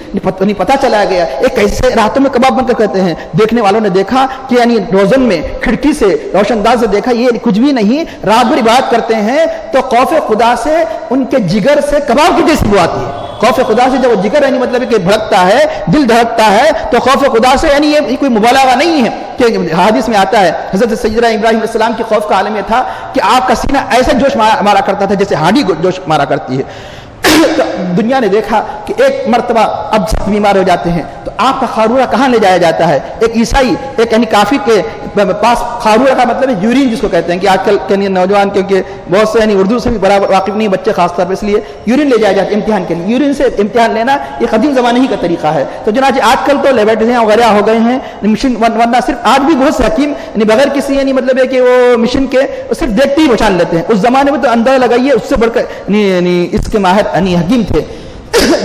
[SPEAKER 1] پتہ چلا گیا ایک کیسے راتوں میں کباب بن کر کھاتے ہیں. دیکھنے والوں نے دیکھا کہ روزن میں کھڑکی سے روشن انداز سے دیکھا یہ کچھ بھی نہیں، رات بھر عبادت کرتے ہیں. تو خوف خدا سے ان کے جگر سے کباب کی جیسی بو آتی ہے. خوف خدا سے جب وہ جگر مطلب کہ بھڑکتا ہے، دل دھڑکتا ہے، تو خوف خدا سے یہ کوئی مبالغہ نہیں ہے. کہ حدیث میں آتا ہے حضرت سیدنا ابراہیم علیہ السلام کے خوف کا عالم یہ تھا کہ آپ کا سینہ ایسا جوش مارا کرتا تھا جیسے ہانڈی جوش مارا کرتی ہے. تو دنیا نے دیکھا کہ ایک مرتبہ اب سخت بیمار ہو جاتے ہیں تو آپ کا خارورہ کہاں لے جایا جاتا ہے؟ ایک عیسائی ایک کافر کے پاس. خارورہ کا مطلب ہے یورین جس کو کہتے ہیں کہ آج کل کے نوجوان کیونکہ بہت سے اردو سے بھی برابر واقف نہیں بچے خاص طور پہ، اس لیے یورین لے جایا جاتا ہے امتحان کے لیے. یورین سے امتحان لینا یہ قدیم زمانے ہی کا طریقہ ہے. تو چنانچہ آج کل تو لیبارٹریاں وغیرہ ہو گئے ہیں مشین، ورنہ صرف آج بھی بہت سے حکیم بغیر کسی مطلب ہے کہ وہ مشین کے صرف دیکھتے ہی پہچان لیتے ہیں. اس زمانے میں تو اندازہ لگائیے اس سے بڑھ کر اس کے ماہر حکیم تھے.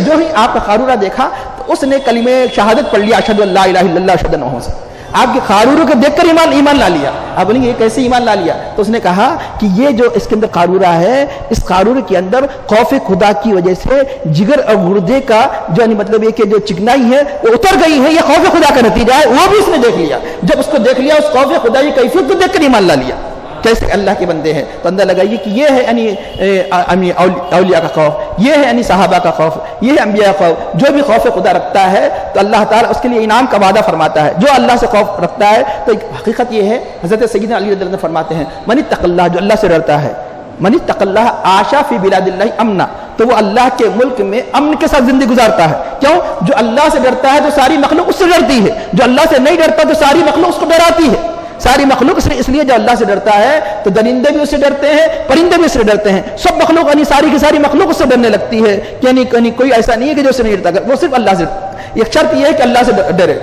[SPEAKER 1] جو ہی آپ کا خارورہ دیکھا تو اس نے کلمہ شہادت پڑھ لیا اشہد ان لا الہ الا اللہ اشہد ان محمد رسول اللہ۔ آپ کے قارورہ کو دیکھ کر ایمان لا لیا۔ آپ بولیں گے یہ کیسے ایمان لا لیا؟ تو اس نے کہا کہ یہ جو اس کے اندر قارورہ ہے، اس قارورہ کے اندر خوف خدا کی وجہ سے جگر اور گردے کا جو مطلب یہ کہ جو چکنائی ہے وہ اتر گئی ہے، یہ خوف خدا کا نتیجہ ہے، وہ بھی اس نے دیکھ لیا۔ جب اس کو دیکھ لیا، اس خوف خدا کی کیفیت کو دیکھ کر ایمان لا لیا۔ کیسے اللہ کے بندے ہیں، تو اندر لگائیے کہ یہ ہے یعنی اولیاء کا خوف، یہ ہے یعنی صحابہ کا خوف، یہ ہے انبیاء کا خوف۔ جو بھی خوف خدا رکھتا ہے تو اللہ تعالیٰ اس کے لیے انعام کا وعدہ فرماتا ہے۔ جو اللہ سے خوف رکھتا ہے تو حقیقت یہ ہے، حضرت سیدنا علی رضی اللہ عنہ فرماتے ہیں من اتق اللہ، جو اللہ سے ڈرتا ہے، من اتق اللہ عاشا فی بلاد اللہ امنا، تو وہ اللہ کے ملک میں امن کے ساتھ زندگی گزارتا ہے۔ کیوں؟ جو اللہ سے ڈرتا ہے تو ساری مخلوق اس سے ڈرتی ہے، جو اللہ سے نہیں ڈرتا تو ساری مخلوق اس کو ڈراتی ہے۔ ساری مخلوق اس لیے جو اللہ سے ڈرتا ہے تو درندے بھی اس سے ڈرتے ہیں، پرندے بھی اس سے ڈرتے ہیں، سب مخلوق یعنی ساری کی ساری مخلوق اس سے ڈرنے لگتی ہے، یعنی کوئی ایسا نہیں ہے کہ جو اس سے نہیں ڈرتا، وہ صرف اللہ سے۔ ایک شرط یہ ہے کہ اللہ سے ڈرے۔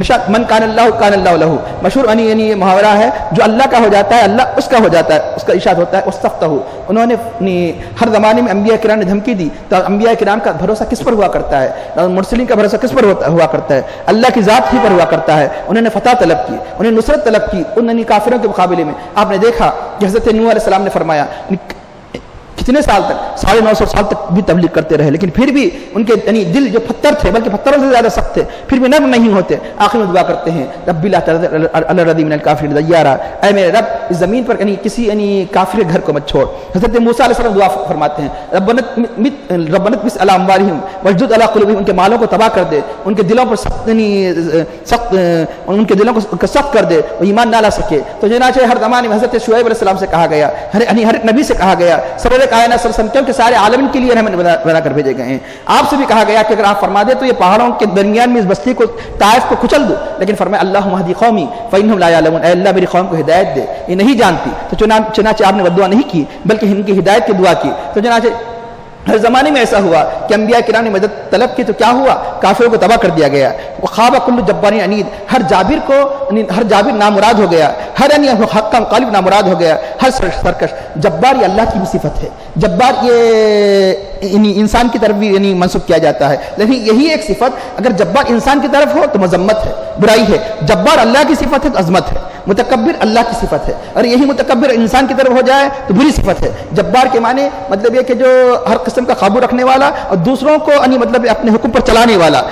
[SPEAKER 1] ارشاد من کان اللہ کان اللہ لہ، مشہور یعنی یہ محاورہ ہے، جو اللہ کا ہو جاتا ہے اللہ اس کا ہو جاتا ہے۔ اس کا ارشاد ہوتا ہے استفتہ، انہوں نے ہر زمانے میں انبیاء کرام نے دھمکی دی، تو انبیاء کرام کا بھروسہ کس پر ہوا کرتا ہے؟ مرسلین کا بھروسہ کس پر ہوا کرتا ہے؟ اللہ کی ذات ہی پر ہوا کرتا ہے۔ انہوں نے فتح طلب کی، انہوں نے نصرت طلب کی ان کافروں کے مقابلے میں۔ آپ نے دیکھا کہ حضرت نوح علیہ السلام نے فرمایا کتنے سال تک، 950 سال تک بھی تبلیغ کرتے رہے، لیکن پھر بھی ان کے یعنی دل جو پتھر تھے، بلکہ پتھروں سے زیادہ سخت تھے، پھر بھی نرم نہیں ہوتے۔ آخر میں دعا کرتے ہیں رب لا تذر علی الارض من الکافرین دیارا، اے میرے رب اس زمین پر یعنی کسی یعنی کافر گھر کو مت چھوڑ۔ حضرت موسیٰ علیہ السلام دعا فرماتے ہیں ربنا اطمس علی اموالہم واشدد علی قلوبہم، ان کے مالوں کو تباہ کر دے، ان کے دلوں پر سخت ان کے دلوں کو سخت کر دے، وہ ایمان نہ لا سکے۔ تو چنانچہ ہر زمانے میں حضرت شعیب علیہ السلام سے کہا گیا، ہر ایک نبی سے کہا گیا، سرور کائنات صلی اللہ علیہ وسلم کیونکہ سارے عالمین کے لیے رحمت بنا کر بھیجے گئے ہیں۔ آپ سے بھی کہا گیا کہ اگر آپ فرما دے تو یہ پہاڑوں کے درمیان میں اس بستی کو طائف کو کچل دو، لیکن فرمایا اللہم اہدی قومی فانہم لا یعلمون، اے اللہ میری قوم کو ہدایت دے، یہ نہیں جانتی۔ تو چنانچہ آپ نے وہ دعا نہیں کی بلکہ ان کی ہدایت کی دعا کی۔ تو چنانچہ ہر زمانے میں ایسا ہوا کہ انبیاء کرام نے مدد طلب کی تو کیا ہوا؟ کافروں کو تباہ کر دیا گیا۔ وخاب کل جبار عنید، ہر جابر نامراد ہو گیا، ہر حق کا مخالف نامراد ہو گیا، ہر سرکش۔ جبار یہ اللہ کی بھی صفت ہے، جبار یہ انسان کی طرف بھی یعنی منسوب کیا جاتا ہے، لیکن یہی ایک صفت اگر جبار انسان کی طرف ہو تو مذمت ہے، برائی ہے، جبار اللہ کی صفت ہے تو عظمت ہے، متکبر اللہ کی صفت ہے، اور یہی متکبر انسان کی طرف ہو جائے تو بری صفت ہے۔ جبار کے معنی مطلب یہ کہ جو ہر قسم کا قابو رکھنے والا اور دوسروں کو یعنی مطلب اپنے حکم پر چلانے والا۔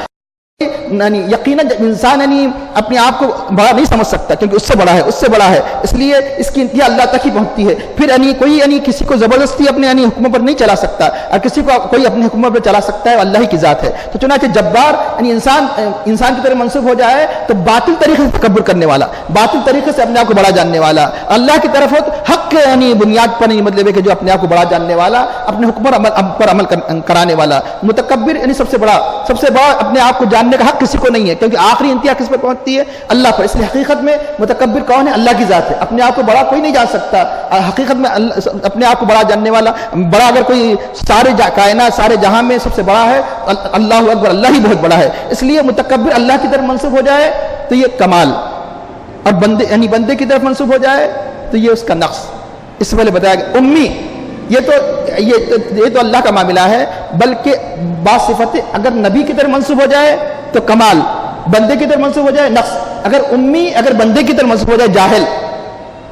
[SPEAKER 1] یقیناً انسان یعنی اپنے آپ کو بڑا نہیں سمجھ سکتا کیونکہ اس سے بڑا ہے، اس سے بڑا ہے، اس لیے اس کی انتہا اللہ تک ہی پہنچتی ہے۔ پھر کوئی کسی کو زبردستی اپنے حکموں پر نہیں چلا سکتا، اور کسی کو کوئی اپنے حکموں پر چلا سکتا ہے، اللہ ہی کی ذات ہے۔ تو چنانچہ جبار انسان کی طرف منسوب ہو جائے تو باطل طریقے سے تکبر کرنے والا، باطل طریقے سے اپنے آپ کو بڑا جاننے والا، اللہ کی طرف ہو تو حق بنیاد پر مطلب ہے کہ جو اپنے آپ کو بڑا جاننے والا، اپنے حکم پر عمل کرانے والا۔ متکبر سب سے بڑا اپنے آپ کو جاننے کا حق کسی کو نہیں ہے، کیونکہ آخری انتہا کس پر پہنچتی ہے؟ اللہ پر۔ اس لیے حقیقت میں متکبر کون ہے؟ اللہ کی ذات ہے، اپنے آپ کو بڑا کوئی نہیں جان سکتا۔ حقیقت میں اپنے آپ کو بڑا جاننے والا بڑا، اگر کوئی سارے کائنات سارے جہاں میں سب سے بڑا ہے، اللہ اکبر، اللہ ہی بہت بڑا ہے۔ اس لیے متکبر اللہ کی طرف منسوب ہو جائے تو یہ کمال، اور بندے کی طرف منسوب ہو جائے تو یہ اس کا نقص۔ اس سے پہلے بتایا گیا امی، یہ تو اللہ کا معاملہ ہے، بلکہ بعض صفتیں اگر نبی کی طرف منسوب ہو جائے تو کمال، بندے کی طرف منسوب ہو جائے نقص۔ اگر بندے کی طرف منسوب ہو جائے جاہل،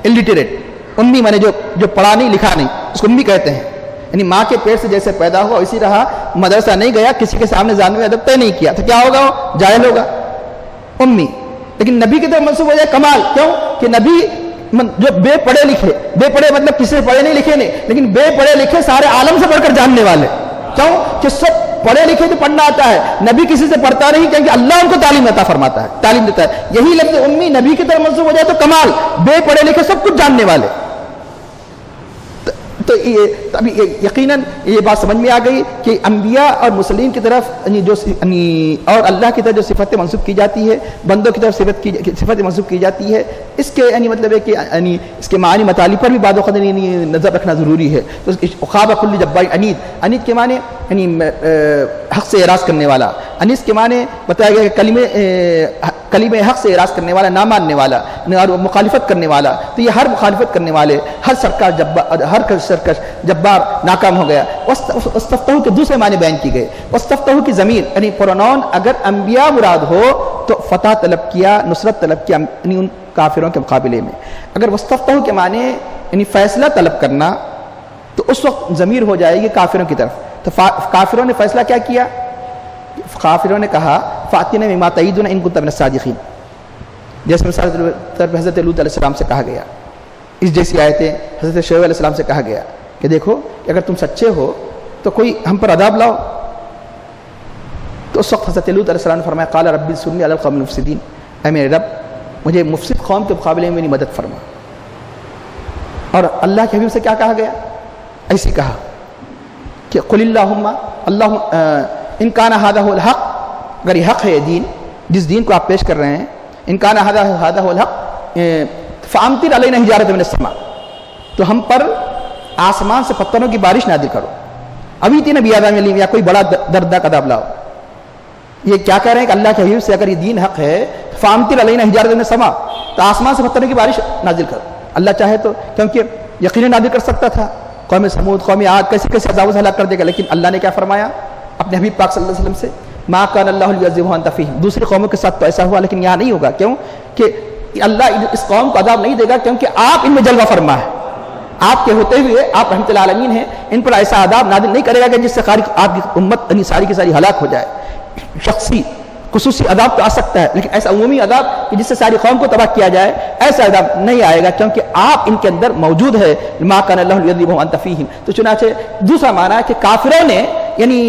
[SPEAKER 1] الٹریٹ، امی مانے جو پڑھا نہیں لکھا نہیں، اس کو امی کہتے ہیں۔ یعنی ماں کے پیٹ سے جیسے پیدا ہوا اسی رہا، مدرسہ نہیں گیا، کسی کے سامنے زانوی ادب طے نہیں کیا، تو کیا ہوگا؟ وہ جاہل ہوگا، امی۔ لیکن نبی کی طرف منسوب ہو جائے کمال، کیوں کہ نبی جو بے پڑھے لکھے، بے پڑھے مطلب کسی سے پڑھے نہیں لکھے نہیں، لیکن بے پڑھے لکھے سارے عالم سے پڑھ کر جاننے والے۔ کیوں کہ سب پڑھے لکھے تو پڑھنا آتا ہے، نبی کسی سے پڑھتا نہیں کیونکہ اللہ ان کو تعلیم عطا فرماتا ہے، تعلیم دیتا ہے۔ یہی لفظ امی نبی کی طرف منسوب ہو جائے تو کمال، بے پڑھے لکھے سب کچھ جاننے والے۔ تو ابھی یقیناً یہ بات سمجھ میں آ گئی کہ انبیاء اور مرسلین کی طرف اور اللہ کی طرف جو صفتیں منسوب کی جاتی ہے، بندوں کی طرف صفتیں منسوب کی جاتی ہے، اس کے مطلب ہے کہ اس کے معنی مطالب پر بھی بعض وقت نظر رکھنا ضروری ہے۔ تو خواب کل جبار عنید کے معنی یعنی حق سے اعراض کرنے والا، انیس کے معنی بتایا گیا کہ کلمہ حق سے اعراض کرنے والا، نہ ماننے والا، مخالفت کرنے والا. تو یہ ہر مخالفت کرنے والے، ہر سرکش جبار ناکام ہو گیا. واستفتحوا کے دوسرے معنی بیان کی گئے. واستفتحوا کی ضمیر یعنی پرونون اگر انبیاء مراد ہو تو فتح طلب کیا، نصرت طلب کیا یعنی ان کافروں کے مقابلے میں. اگر واستفتحوا کے معنی یعنی فیصلہ طلب کرنا تو اس وقت ضمیر ہو جائے گی کافروں کی طرف. تو کافروں نے فیصلہ کیا کیا؟ کافروں نے کہا فاتنا بما تعیدنا ان کنت من الصادقین، جیسے حضرت لوط علیہ السلام سے کہا گیا. اس جیسی آیتیں حضرت شعیب علیہ السلام سے کہا گیا کہ دیکھو کہ اگر تم سچے ہو تو کوئی ہم پر عذاب لاؤ. تو اس وقت حضرت لوط علیہ السلام نے فرمایا قال رب انصرنی علی القوم المفسدین، اے میرے رب مجھے مفسد قوم کے مقابلے میں میری مدد فرما. اور اللہ کے حبیب سے کیا کہا گیا؟ ایسی کہا کہ قل اللہم ان کان ھذا ھو الحق، اگر یہ حق ہے یہ دین جس دین کو آپ پیش کر رہے ہیں، ان کان ھذا ھو الحق فامطر علینا حجارۃ من السماء، تو ہم پر آسمان سے پتھروں کی بارش نازل کرو. ابھی تین نبی آدم علیہ یا کوئی بڑا دردناک عذاب لاؤ. یہ کیا کہہ رہے ہیں کہ اللہ کے حبیب سے اگر یہ دین حق ہے فامطر علینا حجارۃ من السماء، تو آسمان سے پتھروں کی بارش نازل کرو. اللہ چاہے تو، کیونکہ یقیناً نازل کر سکتا تھا. قوم سمود، قوم عاد کیسے کیسے عذاب و ہلاک کر دے گا، لیکن اللہ نے کیا فرمایا اپنے حبیب پاک صلی اللہ علیہ وسلم سے؟ ما کان اللہ لیعذبهم وانت فیہم. دوسری قوموں کے ساتھ تو ایسا ہوا لیکن یہاں نہیں ہوگا. کیوں کہ اللہ اس قوم کو عذاب نہیں دے گا کیونکہ آپ ان میں جلوہ فرما ہے. آپ کے ہوتے ہوئے آپ رحمت العالمین ہیں، ان پر ایسا عذاب نازل نہیں کرے گا کہ جس سے آپ کی امت یعنی ساری کی ساری ہلاک ہو جائے. شخصی خصوصی عذاب تو آ سکتا ہے لیکن ایسا عمومی عذاب کہ جس سے ساری قوم کو تباہ کیا جائے، ایسا عذاب نہیں آئے گا کیونکہ آپ ان کے اندر موجود ہے. ما کان اللہ لیعذبهم وانت فیہم. تو چنانچہ دوسرا معنی ہے کہ کافروں نے یعنی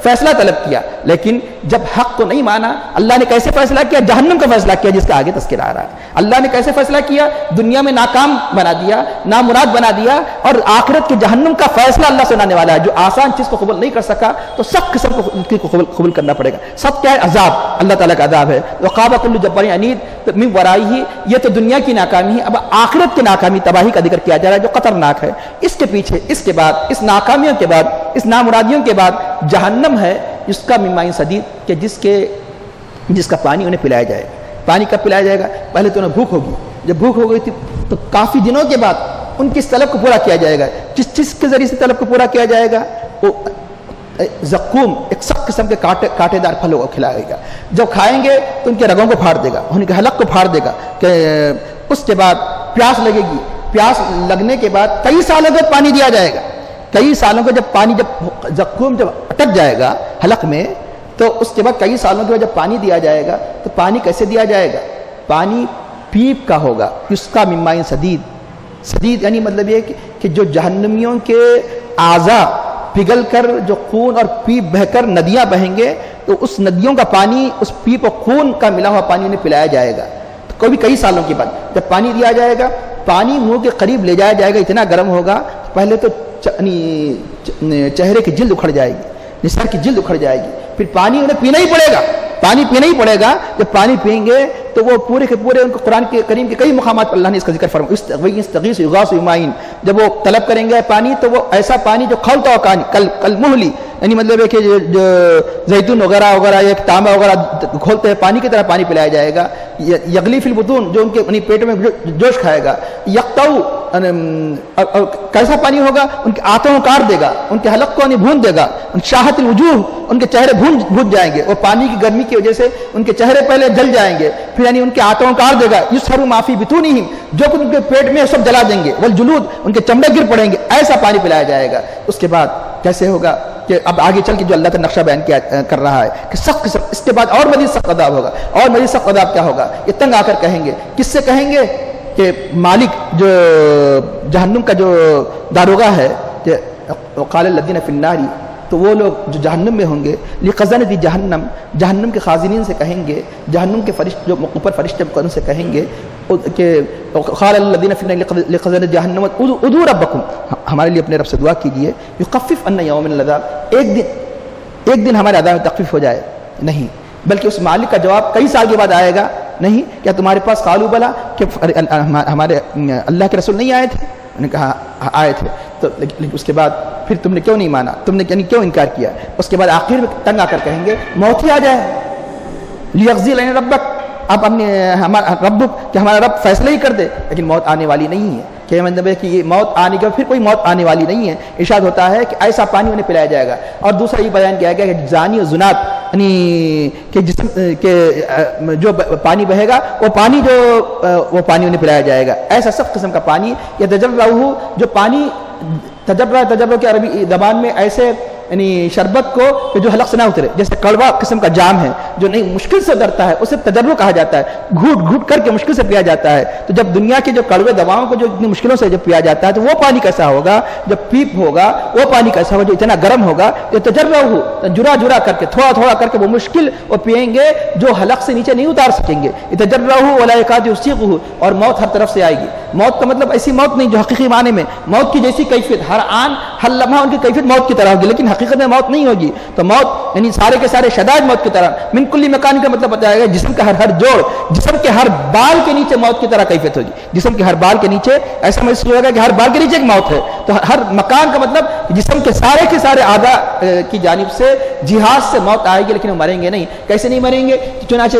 [SPEAKER 1] فیصلہ طلب کیا، لیکن جب حق کو نہیں مانا اللہ نے کیسے فیصلہ کیا؟ جہنم کا فیصلہ کیا جس کا آگے تذکرہ آ رہا ہے. اللہ نے کیسے فیصلہ کیا؟ دنیا میں ناکام بنا دیا، نامراد بنا دیا، اور آخرت کے جہنم کا فیصلہ اللہ سنانے والا ہے. جو آسان چیز کو قبول نہیں کر سکا تو سخت قسم کو قبول کرنا پڑے گا. سب کیا ہے؟ عذاب، اللہ تعالیٰ کا عذاب ہے. وقاب کل جبار عنید من ورائہ. یہ تو دنیا کی ناکامی ہے، اب آخرت کی ناکامی تباہی کا ذکر کیا جا رہا ہے جو خطرناک ہے. اس کے پیچھے، اس کے بعد، اس ناکامیوں کے بعد، اس نامرادیوں کے بعد جہنم ہے جس کا من ماء صدید، کہ جس کا پانی انہیں پلایا جائے گا. پانی کب پلایا جائے گا؟ پہلے تو انہیں بھوک ہوگی. جب بھوک ہو گئی تھی تو کافی دنوں کے بعد ان کی اس طلب کو پورا کیا جائے گا. جس چیز کے ذریعے سے طلب کو پورا کیا جائے گا؟ وہ زقوم، ایک سخت قسم کے کانٹے دار پھلوں کو کھلائے گا. جب کھائیں گے تو ان کے رگوں کو پھاڑ دے گا، ان کے حلق کو پھاڑ دے گا. کہ اس کے بعد پیاس لگے گی. پیاس لگنے کے بعد کئی سالوں تک پانی دیا جائے گا. کئی سالوں کو جب پانی، جب زقوم جب اٹک جائے گا حلق میں، تو اس کے بعد کئی سالوں کے بعد جب پانی دیا جائے گا تو پانی کیسے دیا جائے گا؟ پانی پیپ کا ہوگا. اس کا من ماء صدید. صدید یعنی مطلب یہ کہ جو جہنمیوں کے اعضاء پگھل کر جو خون اور پیپ بہہ کر ندیاں بہیں گے تو اس ندیوں کا پانی، اس پیپ اور خون کا ملا ہوا پانی انہیں پلایا جائے گا. تو کبھی کئی سالوں کے بعد جب پانی دیا جائے گا، پانی منہ کے قریب لے جایا جائے گا، اتنا گرم ہوگا. پہلے تو چہرے کی جلد اکھڑ جائے گی، سر کی جلد اکھڑ جائے گی. پھر پانی انہیں پینا ہی پڑے گا. پانی پینا ہی پڑے گا. جب پانی پئیں گے تو وہ پورے کے پورے ان کو قرآن کے کریم کے کئی مقامات پر اللہ نے اس کا ذکر فرمایا. استغیث یغاث بماء. جب وہ طلب کریں گے پانی تو وہ ایسا پانی جو کھولتا ہو کل مہلی، یعنی مطلب ہے کہ جو زیتون وغیرہ وغیرہ یا تانبا وغیرہ کھولتے ہیں پانی کی طرح پانی پلایا جائے گا. یغلی فی البطون، جو ان کے پیٹ میں جوش کھائے گا. یقطع، اور کیسا پانی ہوگا؟ ان کے آنتوں کو کاٹ دے گا، ان کے حلق کو بھون دے گا. شاہت الوجوہ، ان کے چہرے بھون جائیں گے. وہ پانی کی گرمی کی وجہ سے ان کے چہرے پہلے جل جائیں گے، پھر یعنی ان کے آنتوں کو کاٹ دے گا. یسحر ما فی بطونہم، جو کچھ ان کے پیٹ میں سب جلا دیں گے. والجلود، ان کے چمڑے گر پڑیں گے. ایسا پانی پلایا جائے گا. اس کے بعد کیسے ہوگا کہ اب آگے چل کے جو اللہ تعالیٰ نقشہ بیان کر رہا ہے کہ سخت قسم. اس کے بعد اور مزید سخت عذاب ہوگا. اور مزید سخت عذاب کیا ہوگا؟ یہ تنگ آ کر کہیں گے. کس سے کہیں گے؟ کہ مالک جو جہنم کا جو داروغہ ہے، کہ وقال الذین فی النار، تو وہ لوگ جو جہنم میں ہوں گے، لخزنۃ جہنم، جہنم کے خازنین سے کہیں گے، جہنم کے فرشتے جو اوپر فرشتے ان سے کہیں گے کہ قال الذین فی النار لخزنۃ جہنم ادعوا ربکم، ہمارے لیے اپنے رب سے دعا کیجیے، یخفف عنا یوما من العذاب، ایک دن ہمارے عذاب میں تخفیف ہو جائے. نہیں، بلکہ اس مالک کا جواب کئی سال کے بعد آئے گا. نہیں، کیا تمہارے پاس قالوا بلا، کہ ہمارے اللہ کے رسول نہیں آئے تھے؟ انہوں نے کہا آئے تھے. تو لیکن اس کے بعد پھر تم نے کیوں نہیں مانا, تم نے کیوں انکار کیا. اس کے بعد آخر میں تنگ آ کر کہیں گے موت ہی آ جائے. لیقضی لنا ربک, اب ہمارا رب کہ ہمارا رب فیصلہ ہی کر دے, لیکن موت آنے والی نہیں ہے. کہ مطلب ہے کہ یہ موت آنے کے پھر کوئی موت آنے والی نہیں ہے. ارشاد ہوتا ہے کہ ایسا پانی انہیں پلایا جائے گا. اور دوسرا یہ بیان کیا گیا کہ زانی و زنات یعنی کہ جسم کے جو پانی بہے گا وہ پانی انہیں پلایا جائے گا. ایسا سخت قسم کا پانی یا تجربہ جو پانی تجربہ کے عربی زبان میں ایسے یعنی شربت کو کہ جو حلق سے نہ اترے, جیسے کڑوا قسم کا جام ہے جو نہیں مشکل سے اترتا ہے, اسے تجربہ کہا جاتا ہے. گھوٹ گھوٹ کر کے مشکل سے پیا جاتا ہے. تو جب دنیا کی جو کڑوے دواؤں کو جو اتنی مشکلوں سے جب پیا جاتا ہے تو وہ پانی کیسا ہوگا, جب پیپ ہوگا وہ پانی کیسا ہوگا جو اتنا گرم ہوگا. جو تجربہ ہو جرا جرا کر کے تھوڑا تھوڑا کر کے وہ مشکل وہ پئیں گے جو حلق سے نیچے نہیں اتار سکیں گے. تجربہ ہو ولا یکاد یصیغہ, اور موت ہر طرف سے آئے گی. موت کا مطلب ایسی موت نہیں جو حقیقی معنی میں موت کی جیسی کیفیت ہر آن ہر لمحہ ان کی کیفیت موت کی طرح ہوگی, لیکن حقیقت میں موت نہیں ہوگی. تو موت یعنی سارے کے سارے شدائد موت کی طرح. من کلی مکان کا مطلب بتایا گیا جسم کا ہر جوڑ, جسم کے ہر بال کے نیچے موت کی طرح کیفیت ہوگی. جسم کے ہر بال کے نیچے ایسا محسوس ہوگا کہ ہر بال کے نیچے ایک موت ہے. تو ہر مکان کا مطلب جسم کے سارے اعضاء کی جانب سے جہاز سے موت آئے گی, لیکن وہ مریں گے نہیں. کیسے نہیں مریں گے؟ چنانچہ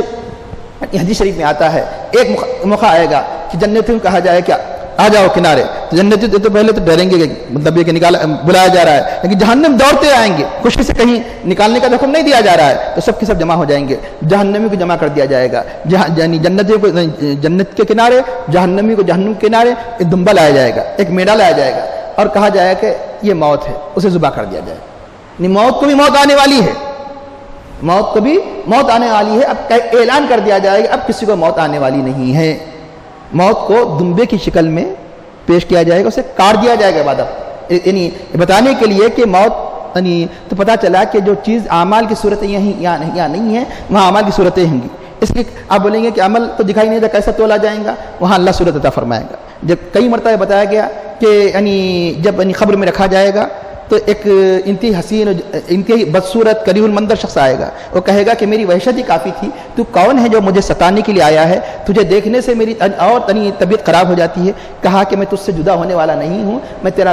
[SPEAKER 1] حدیث شریف میں آتا ہے ایک موقع آئے گا کہ جنتیوں کو کہا جائے کیا آ جاؤ کنارے. تو جنتی تو پہلے تو ڈریں گے, مطلب یہ کہ بلایا جا رہا ہے, لیکن جہنم دوڑتے آئیں گے, خوشی سے کہیں نکالنے کا حکم نہیں دیا جا رہا ہے. تو سب کے سب جمع ہو جائیں گے, جہنمی کو جمع کر دیا جائے گا. یعنی جنتیوں کو جنت کے کنارے, جہنمی کو جہنم کے کنارے ایک دمبا لایا جائے گا, ایک میڑا لایا جائے گا, اور کہا جائے کہ یہ موت ہے, اسے ذبح کر دیا جائے. یعنی موت کو بھی موت آنے والی ہے, موت کو بھی موت آنے والی ہے. اب اعلان کر دیا جائے گا اب کسی کو موت آنے والی نہیں ہے. موت کو دمبے کی شکل میں پیش کیا جائے گا, اسے کاٹ دیا جائے گا بعد یعنی بتانے کے لیے کہ موت یعنی تو پتہ چلا کہ جو چیز اعمال کی صورتیں یہاں نہیں ہیں وہاں اعمال کی صورتیں ہوں گی. اس لیے آپ بولیں گے کہ عمل تو دکھائی نہیں دیتا, کیسا تولا جائیں گا؟ وہاں اللہ صورت عطا فرمائے گا. جب کئی مرتبہ بتایا گیا کہ یعنی جب قبر میں رکھا جائے گا تو ایک انتہائی حسین انتہائی بدصورت کریہ المنظر شخص آئے گا. وہ کہے گا کہ میری وحشت ہی کافی تھی, تو کون ہے جو مجھے ستانے کے لیے آیا ہے؟ تجھے دیکھنے سے میری اور طبیعت خراب ہو جاتی ہے. کہا کہ میں تجھ سے جدا ہونے والا نہیں ہوں, میں تیرا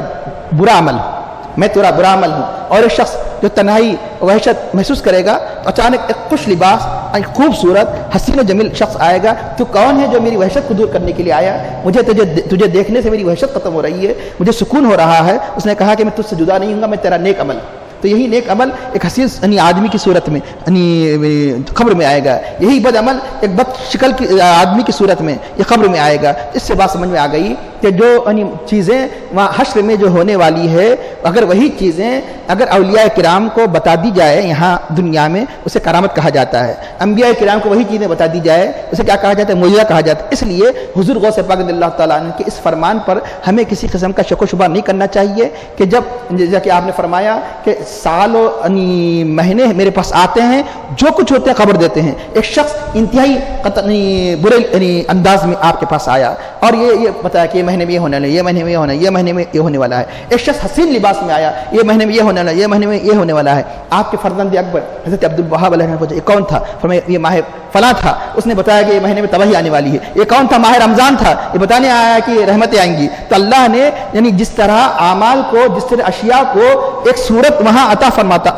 [SPEAKER 1] برا عمل ہوں, میں تیرا برا عمل ہوں. اور ایک شخص جو تنہائی وحشت محسوس کرے گا تو اچانک ایک خوش لباس خوبصورت حسین و جمیل شخص آئے گا. تو کون ہے جو میری وحشت کو دور کرنے کے لیے آیا؟ مجھے تجھے دیکھنے سے میری وحشت ختم ہو رہی ہے, مجھے سکون ہو رہا ہے. اس نے کہا کہ میں تجھ سے جدا نہیں ہوں گا, میں تیرا نیک عمل. تو یہی نیک عمل ایک حسین یعنی آدمی کی صورت میں یعنی قبر میں آئے گا. یہی بد عمل ایک بد شکل کی آدمی کی صورت میں یہ قبر میں آئے گا. اس سے بات سمجھ میں آ گئی کہ جو یعنی چیزیں وہاں حشر میں جو ہونے والی ہے, اگر وہی چیزیں اگر اولیاء کرام کو بتا دی جائے یہاں دنیا میں, اسے کرامت کہا جاتا ہے. انبیاء کرام کو وہی چیزیں بتا دی جائے اسے کیا کہا جاتا ہے؟ معجزہ کہا جاتا ہے. اس لیے حضور غوث پاک رضی اللہ تعالیٰ عنہ کے اس فرمان پر ہمیں کسی قسم کا شک و شبہ نہیں کرنا چاہیے کہ جب جیسا کہ آپ نے فرمایا کہ سال و مہینے میرے پاس آتے ہیں, جو کچھ ہوتے ہیں خبر دیتے ہیں. ایک شخص انتہائی برے انداز میں آپ کے پاس آیا اور یہ بتایا کہ یہ مہینے میں یہ ہونے والا ہے, یہ مہینے میں یہ ہونا ہے, یہ مہینے میں یہ ہونے والا ہے. ایک شخص حسین لباس میں آیا, یہ مہینے میں یہ ہونے والا ہے, یہ مہینے میں یہ ہونے والا ہے. آپ کے فرزند اکبر حضرت عبد الوہاب علیہ السلام یہ کون تھا؟ فرمایا یہ ماہ فلاں تھا, اس نے بتایا کہ یہ مہینے میں تباہی آنے والی ہے. یہ کون تھا؟ ماہ رمضان تھا, یہ بتانے آیا کہ رحمتیں آئیں گی. تو اللہ نے یعنی جس طرح اعمال کو, جس طرح اشیاء کو ایک صورت وہاں عطا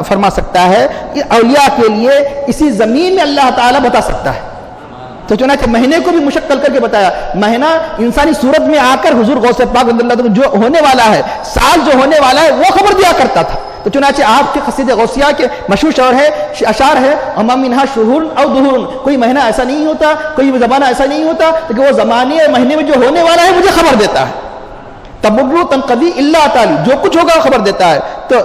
[SPEAKER 1] فرما سکتا ہے, یہ اولیاء کے لیے اسی زمین میں اللہ تعالیٰ بتا سکتا ہے. تو چنانچہ مہینے کو بھی مشکل کر کے بتایا. مہینہ انسانی صورت میں آ کر حضور غوث پاک رضی اللہ عنہ جو ہونے والا ہے, سال جو ہونے والا ہے, وہ خبر دیا کرتا تھا. تو چنانچہ آپ کے قصیدہ غوثیہ کے مشہور شعر ہے, اشعار ہے, وما منہا شہور او دہور, کوئی مہینہ ایسا نہیں ہوتا, کوئی زمانہ ایسا نہیں ہوتا کہ وہ زمانے مہینے میں جو ہونے والا ہے مجھے خبر دیتا ہے. تمر تنقضی اللہ تعالی, جو کچھ ہوگا وہ خبر دیتا ہے. تو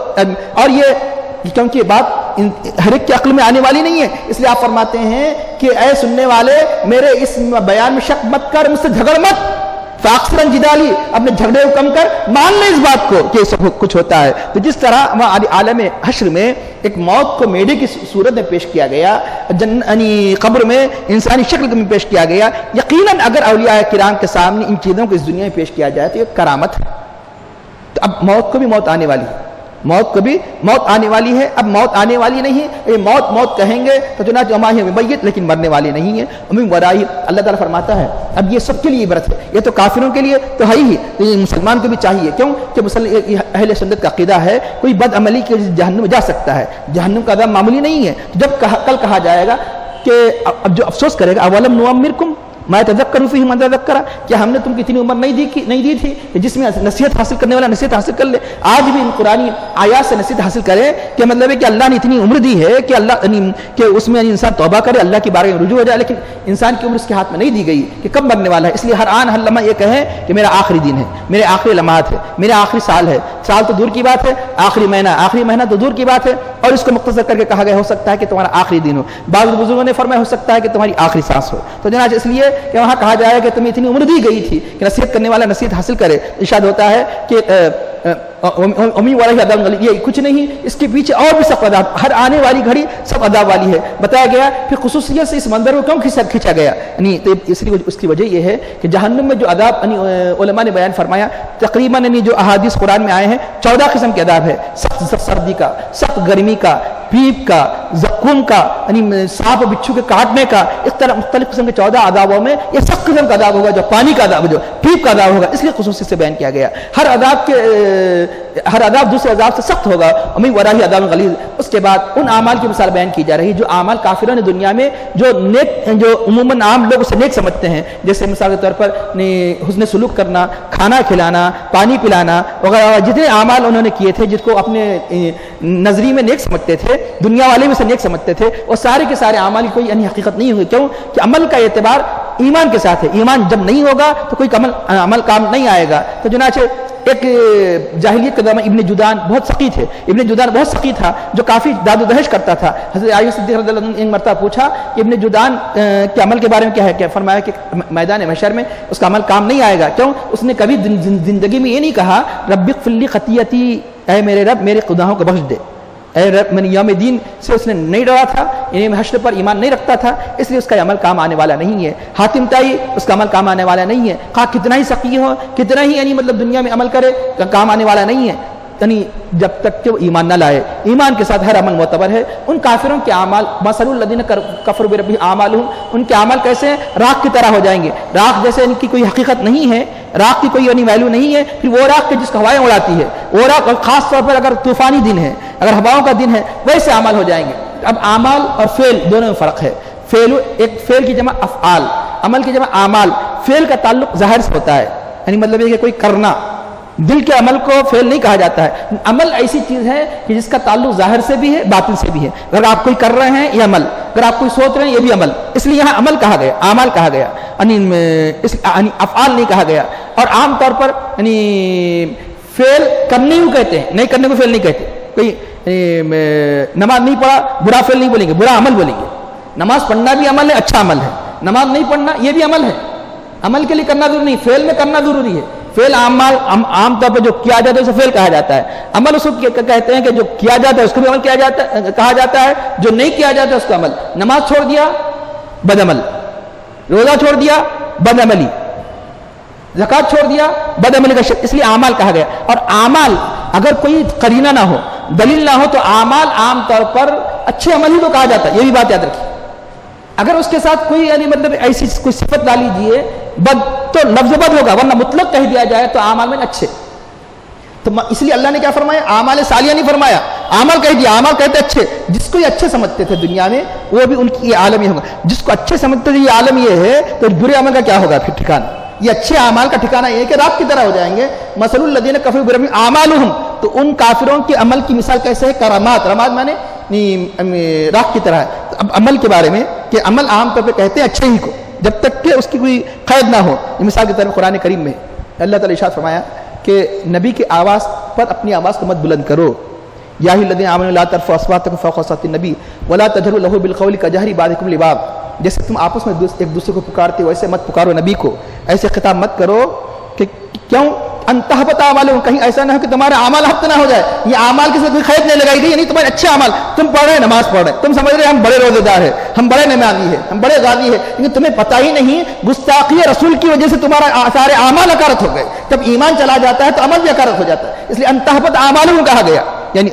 [SPEAKER 1] اور یہ کیونکہ یہ بات ہر ایک کے عقل میں آنے والی نہیں ہے, اس لیے آپ فرماتے ہیں کہ اے سننے والے میرے اس بیان میں شک مت کر, مجھ سے جھگڑ مت. فاکثرن جدالی, اپنے جھگڑے کو کم کر, مان لے اس بات کو کہ سب کچھ ہوتا ہے. تو جس طرح عالم حشر میں ایک موت کو میڈے کی صورت میں پیش کیا گیا, یعنی قبر میں انسانی شکل میں پیش کیا گیا, یقیناً اگر اولیاء کرام کے سامنے ان چیزوں کو اس دنیا میں پیش کیا جائے تو یہ کرامت ہے. تو اب موت کو بھی موت آنے والی ہے, موت کبھی موت آنے والی ہے. اب موت آنے والی نہیں ہے, یہ موت موت کہیں گے تو چنانچہ وما ہی بمیت, لیکن مرنے والی نہیں ہے. ومن ورائہ, اللہ تعالیٰ فرماتا ہے اب یہ سب کے لیے عبرت ہے, یہ تو کافروں کے لیے تو ہے ہی, لیکن مسلمان کو بھی چاہیے. کیوں کہ اہل سنت کا عقیدہ ہے کوئی بد عملی کے جہنم میں جا سکتا ہے, جہنم کا عذاب معمولی نہیں ہے. جب کل کہا جائے گا کہ اب جو افسوس کرے گا اولم نعمرکم ما یتذکر فیہ من تذکر, کیا ہم نے تم کی اتنی عمر نہیں دی تھی کہ جس میں نصیحت حاصل کرنے والا نصیحت حاصل کر لے. آج بھی ان قرآنی آیات سے نصیحت حاصل کرے کہ مطلب ہے کہ اللہ نے اتنی عمر دی ہے کہ اللہ کہ اس میں انسان توبہ کرے, اللہ کی بارگاہ میں رجوع ہو جائے, لیکن انسان کی عمر اس کے ہاتھ میں نہیں دی گئی کہ کب مرنے والا ہے. اس لیے ہر آن ہر لمحہ یہ کہے کہ میرا آخری دن ہے, میرے آخری لمحات ہے, میرا آخری سال ہے. سال تو دور کی بات ہے, آخری مہینہ تو دور کی بات ہے. اور اس کو مختصر کر کے کہا گیا ہو سکتا ہے کہ تمہارا آخری دن ہو. بعض بزرگوں نے فرمایا ہو سکتا ہے کہ تمہاری آخری سانس ہو. تو جناب اس لیے کہ وہاں کہا جائے کہ تمہیں اتنی عمر دی گئی تھی کہ نصیحت کرنے والا نصیحت حاصل کرے. ارشاد ہوتا ہے کہ یہ کچھ نہیں, اس کے پیچھے اور بھی سخت عذاب, ہر آنے والی گھڑی سب عذاب والی ہے. بتایا گیا پھر خصوصیت سے اس منظر کو کیوں کھینچا گیا, یعنی اس لیے اس کی وجہ یہ ہے کہ جہنم میں جو عذاب علماء نے بیان فرمایا تقریباً جو احادیث قرآن میں آئے ہیں 14 قسم کے عذاب ہے. سخت سردی کا, سخت گرمی کا, پیپ کا, زکوم کا, یعنی سانپ و بچھو کے کاٹنے کا, اس طرح مختلف قسم کے 14 عذابوں میں یہ سخت قسم کا عذاب ہوگا, جو پانی کا عذاب, جو پیپ کا عذاب ہوگا, اس لیے خصوصی سے بیان کیا گیا. ہر عذاب دوسرے عذاب سے سخت ہوگا. ومن ورائہ عذاب غلیظ. اس کے بعد ان اعمال کی مثال بیان کی جا رہی جو اعمال کافروں نے دنیا میں جو نیک, جو عموماً عام لوگ اسے نیک سمجھتے ہیں, جیسے مثال کے طور پر حسن سلوک کرنا, کھانا کھلانا, پانی پلانا وغیرہ, جتنے اعمال انہوں نے کیے تھے جس کو اپنے نظری میں نیک سمجھتے تھے, دنیا والے میں سے نیک سمجھتے تھے, وہ سارے کے سارے اعمال کی کوئی یعنی حقیقت نہیں ہوئی. کیوں کہ عمل کا اعتبار ایمان کے ساتھ ہے. ایمان جب نہیں ہوگا تو کوئی عمل کام نہیں آئے گا. تو چنانچہ ایک جاہلیت کا زمانہ ابن جدعان بہت سخی تھے. ابن جدعان بہت سخی تھا جو کافی داد و دہش کرتا تھا. حضرت عائشہ صدیقہ رضی اللہ عنہا نے ایک مرتبہ پوچھا کہ ابن جدعان کے عمل کے بارے میں کیا ہے, کہ فرمایا کہ میدان محشر میں اس کا عمل کام نہیں آئے گا. کیوں؟ اس نے کبھی زندگی میں یہ نہیں کہا رب اغفر لی خطیئتی, اے میرے رب میرے گناہوں کو بخش دے. اے رب, میں یوم دین سے اس نے نہیں ڈرا تھا, یعنی حشر پر ایمان نہیں رکھتا تھا, اس لیے اس کا عمل کام آنے والا نہیں ہے. حاتم طائی, اس کا عمل کام آنے والا نہیں ہے. خواہ کتنا ہی سخی ہو, کتنا ہی یعنی مطلب دنیا میں عمل کرے, کام آنے والا نہیں ہے, یعنی جب تک کہ وہ ایمان نہ لائے. ایمان کے ساتھ ہر عمل معتبر ہے. ان کافروں کے اعمال مثل الذین کفروا بربہم اعمالهم, ان کے اعمال کیسے ہیں, راکھ کی طرح ہو جائیں گے. راکھ جیسے ان کی کوئی حقیقت نہیں ہے, راکھ کی کوئی یعنی ویلیو نہیں ہے, پھر وہ راکھ کے جس کو ہوائیں اڑاتی ہے, وہ راکھ خاص طور پر اگر طوفانی دن ہے, اگر ہواؤں کا دن ہے, ویسے اعمال ہو جائیں گے. اب اعمال اور فعل دونوں میں فرق ہے. ایک فعل کی جمع افعال, عمل کی جمع اعمال. فعل کا تعلق ظاہر سے ہوتا ہے, یعنی مطلب یہ کہ کوئی کرنا, دل کے عمل کو فعل نہیں کہا جاتا ہے. عمل ایسی چیز ہے کہ جس کا تعلق ظاہر سے بھی ہے, باطن سے بھی ہے. اگر آپ کوئی کر رہے ہیں یہ عمل, اگر آپ کوئی سوچ رہے ہیں یہ بھی عمل. اس لیے یہاں عمل کہا گیا, اعمال کہا گیا, یعنی افعال نہیں کہا گیا. اور عام طور پر یعنی فعل کرنے کو کہتے ہیں, نہیں کرنے کو فعل نہیں کہتے. کوئی نماز نہیں پڑھا, برا فعل نہیں بولیں گے, برا عمل بولیں گے. نماز پڑھنا بھی عمل ہے, اچھا عمل ہے. نماز نہیں پڑھنا یہ بھی عمل ہے. عمل کے لیے کرنا ضروری نہیں, فعل میں کرنا ضروری ہے. فعل عام طور پر جو کیا جاتا ہے اسے فعل کہا جاتا ہے. عمل اس کو کہتے ہیں کہ جو کیا جاتا ہے اس کو بھی عمل کہا جاتا ہے, جو نہیں کیا جاتا ہے اس کو عمل. نماز چھوڑ دیا بد عمل, روزہ چھوڑ دیا بد عملی, زکوٰۃ چھوڑ دیا بد عملی کا شکل. اس لیے اعمال کہا گیا. اور اعمال اگر کوئی قرینہ نہ ہو, دلیل نہ ہو, تو اعمال عام طور پر اچھے عمل ہی تو کہا جاتا ہے. یہ بھی بات یاد رکھیے. اگر اس کے ساتھ کوئی یعنی مطلب ایسی کوئی صفت ڈال لیجیے بد, تو لفظ بد ہوگا, ورنہ مطلق کہہ دیا جائے تو اعمال میں اچھے. تو اس لیے اللہ نے کیا فرمایا, اعمال صالحہ نہیں فرمایا, اعمال کہہ دیا. اعمال کہتے اچھے, جس کو یہ اچھے سمجھتے تھے دنیا میں وہ بھی ان کی یہ عالم ہی ہوگا. جس کو اچھے سمجھتے تھے یہ عالم یہ ہے, تو برے عمل کا کیا ہوگا پھر ٹھکانہ. یہ اچھے اعمال کا ٹھکانہ یہ ہے کہ راکھ کی طرح ہو جائیں گے. مثل الذین کفروا بربہم اعمالهم, تو ان کافروں کے عمل کی مثال کیسے ہے, کرامات. رماد مانے راکھ کی طرح ہے. اب عمل کے بارے میں کہ عمل عام طور پہ کہتے ہیں اچھے ہی کو, جب تک کہ اس کی کوئی قید نہ ہو. مثال کے طور پر قرآن کریم میں اللہ تعالی ارشاد فرمایا کہ نبی کی آواز پر اپنی آواز کو مت بلند کرو. یا الذین آمنوا لا ترفعوا اصواتکم فوق صوت النبی ولا تجهروا له بالقول كجهر بعضکم لبعض. جیسے تم آپس میں ایک دوسرے کو پکارتے ہو ویسے مت پکارو نبی کو, ایسے خطاب مت کرو کہ کیوں ان تحبط اعمالکم, کہیں ایسا نہ ہو کہ تمہارا اعمال ہفت نہ ہو جائے. یہ اعمال کے ساتھ کوئی قید نہیں لگائی گئی, یعنی تمہارے اچھے اعمال, تم پڑھ رہے ہیں نماز پڑھ رہے ہیں, تم سمجھ رہے ہیں ہم بڑے روزے دار ہیں, ہم بڑے نمازی ہیں, ہم بڑے غازی ہیں, لیکن تمہیں پتہ ہی نہیں گستاخی رسول کی وجہ سے تمہارا سارے اعمال اکارت ہو گئے. جب ایمان چلا جاتا ہے تو عمل بھی اکارت ہو جاتا ہے. اس لیے ان تحبط اعمالکم کہا گیا. یعنی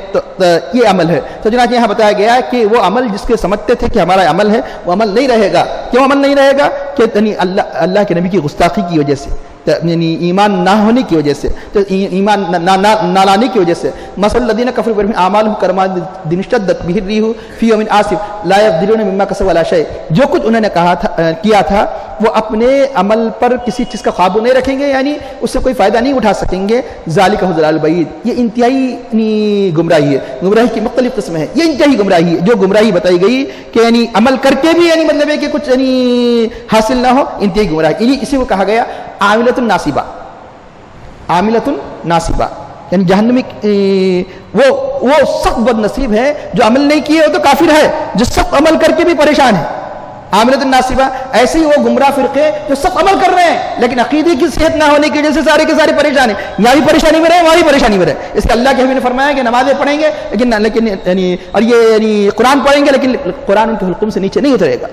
[SPEAKER 1] یہ عمل ہے. تو چنانچہ یہاں بتایا گیا ہے کہ وہ عمل جس کے سمجھتے تھے کہ ہمارا عمل ہے وہ عمل نہیں رہے گا. کیوں عمل نہیں رہے گا؟ کہ یعنی اللہ کے نبی کی گستاخی کی وجہ سے، یعنی ایمان نہ ہونے کی وجہ سے، تو ایمان نہ لانے کی وجہ سے. مثل الذین کفروا بربہم اعمالهم کرماد اشتدت بہ الریح فی یوم عاصف لا یقدرون مما کسبوا علی شیء. جو کچھ انہوں نے کیا تھا وہ اپنے عمل پر کسی چیز کا قابو نہیں رکھیں گے، یعنی اس سے کوئی فائدہ نہیں اٹھا سکیں گے. ذالک هو الضلال البعید. یہ انتہائی گمراہی ہے. گمراہی کی مختلف قسمیں ہیں. یہ انتہائی گمراہی ہے جو گمراہی بتائی گئی کہ یعنی عمل کر کے بھی یعنی مطلب ہے کہ کچھ یعنی حاصل نہ ہو، انتہائی گمراہی. اسی کو کہا گیا عاملۃ الناصبہ. عاملۃ الناصبہ یعنی جہنمی وہ سخت بد نصیب ہے جو عمل نہیں کیے وہ تو کافر ہے، جو سخت عمل کر کے بھی پریشان ہے. عاملۃ الناصبہ ایسے ہی وہ گمراہ فرقے جو سخت عمل کر رہے ہیں لیکن عقیدے کی صحت نہ ہونے کی وجہ سے سارے کے سارے پریشان ہیں. یہاں بھی پریشانی میں رہے وہاں بھی پریشانی میں رہے. اس کے اللہ کے حبیب نے فرمایا کہ نمازیں پڑھیں گے لیکن یعنی اور یہ یعنی قرآن پڑھیں گے لیکن قرآن ان کے حلقوم سے نیچے نہیں اترے گا.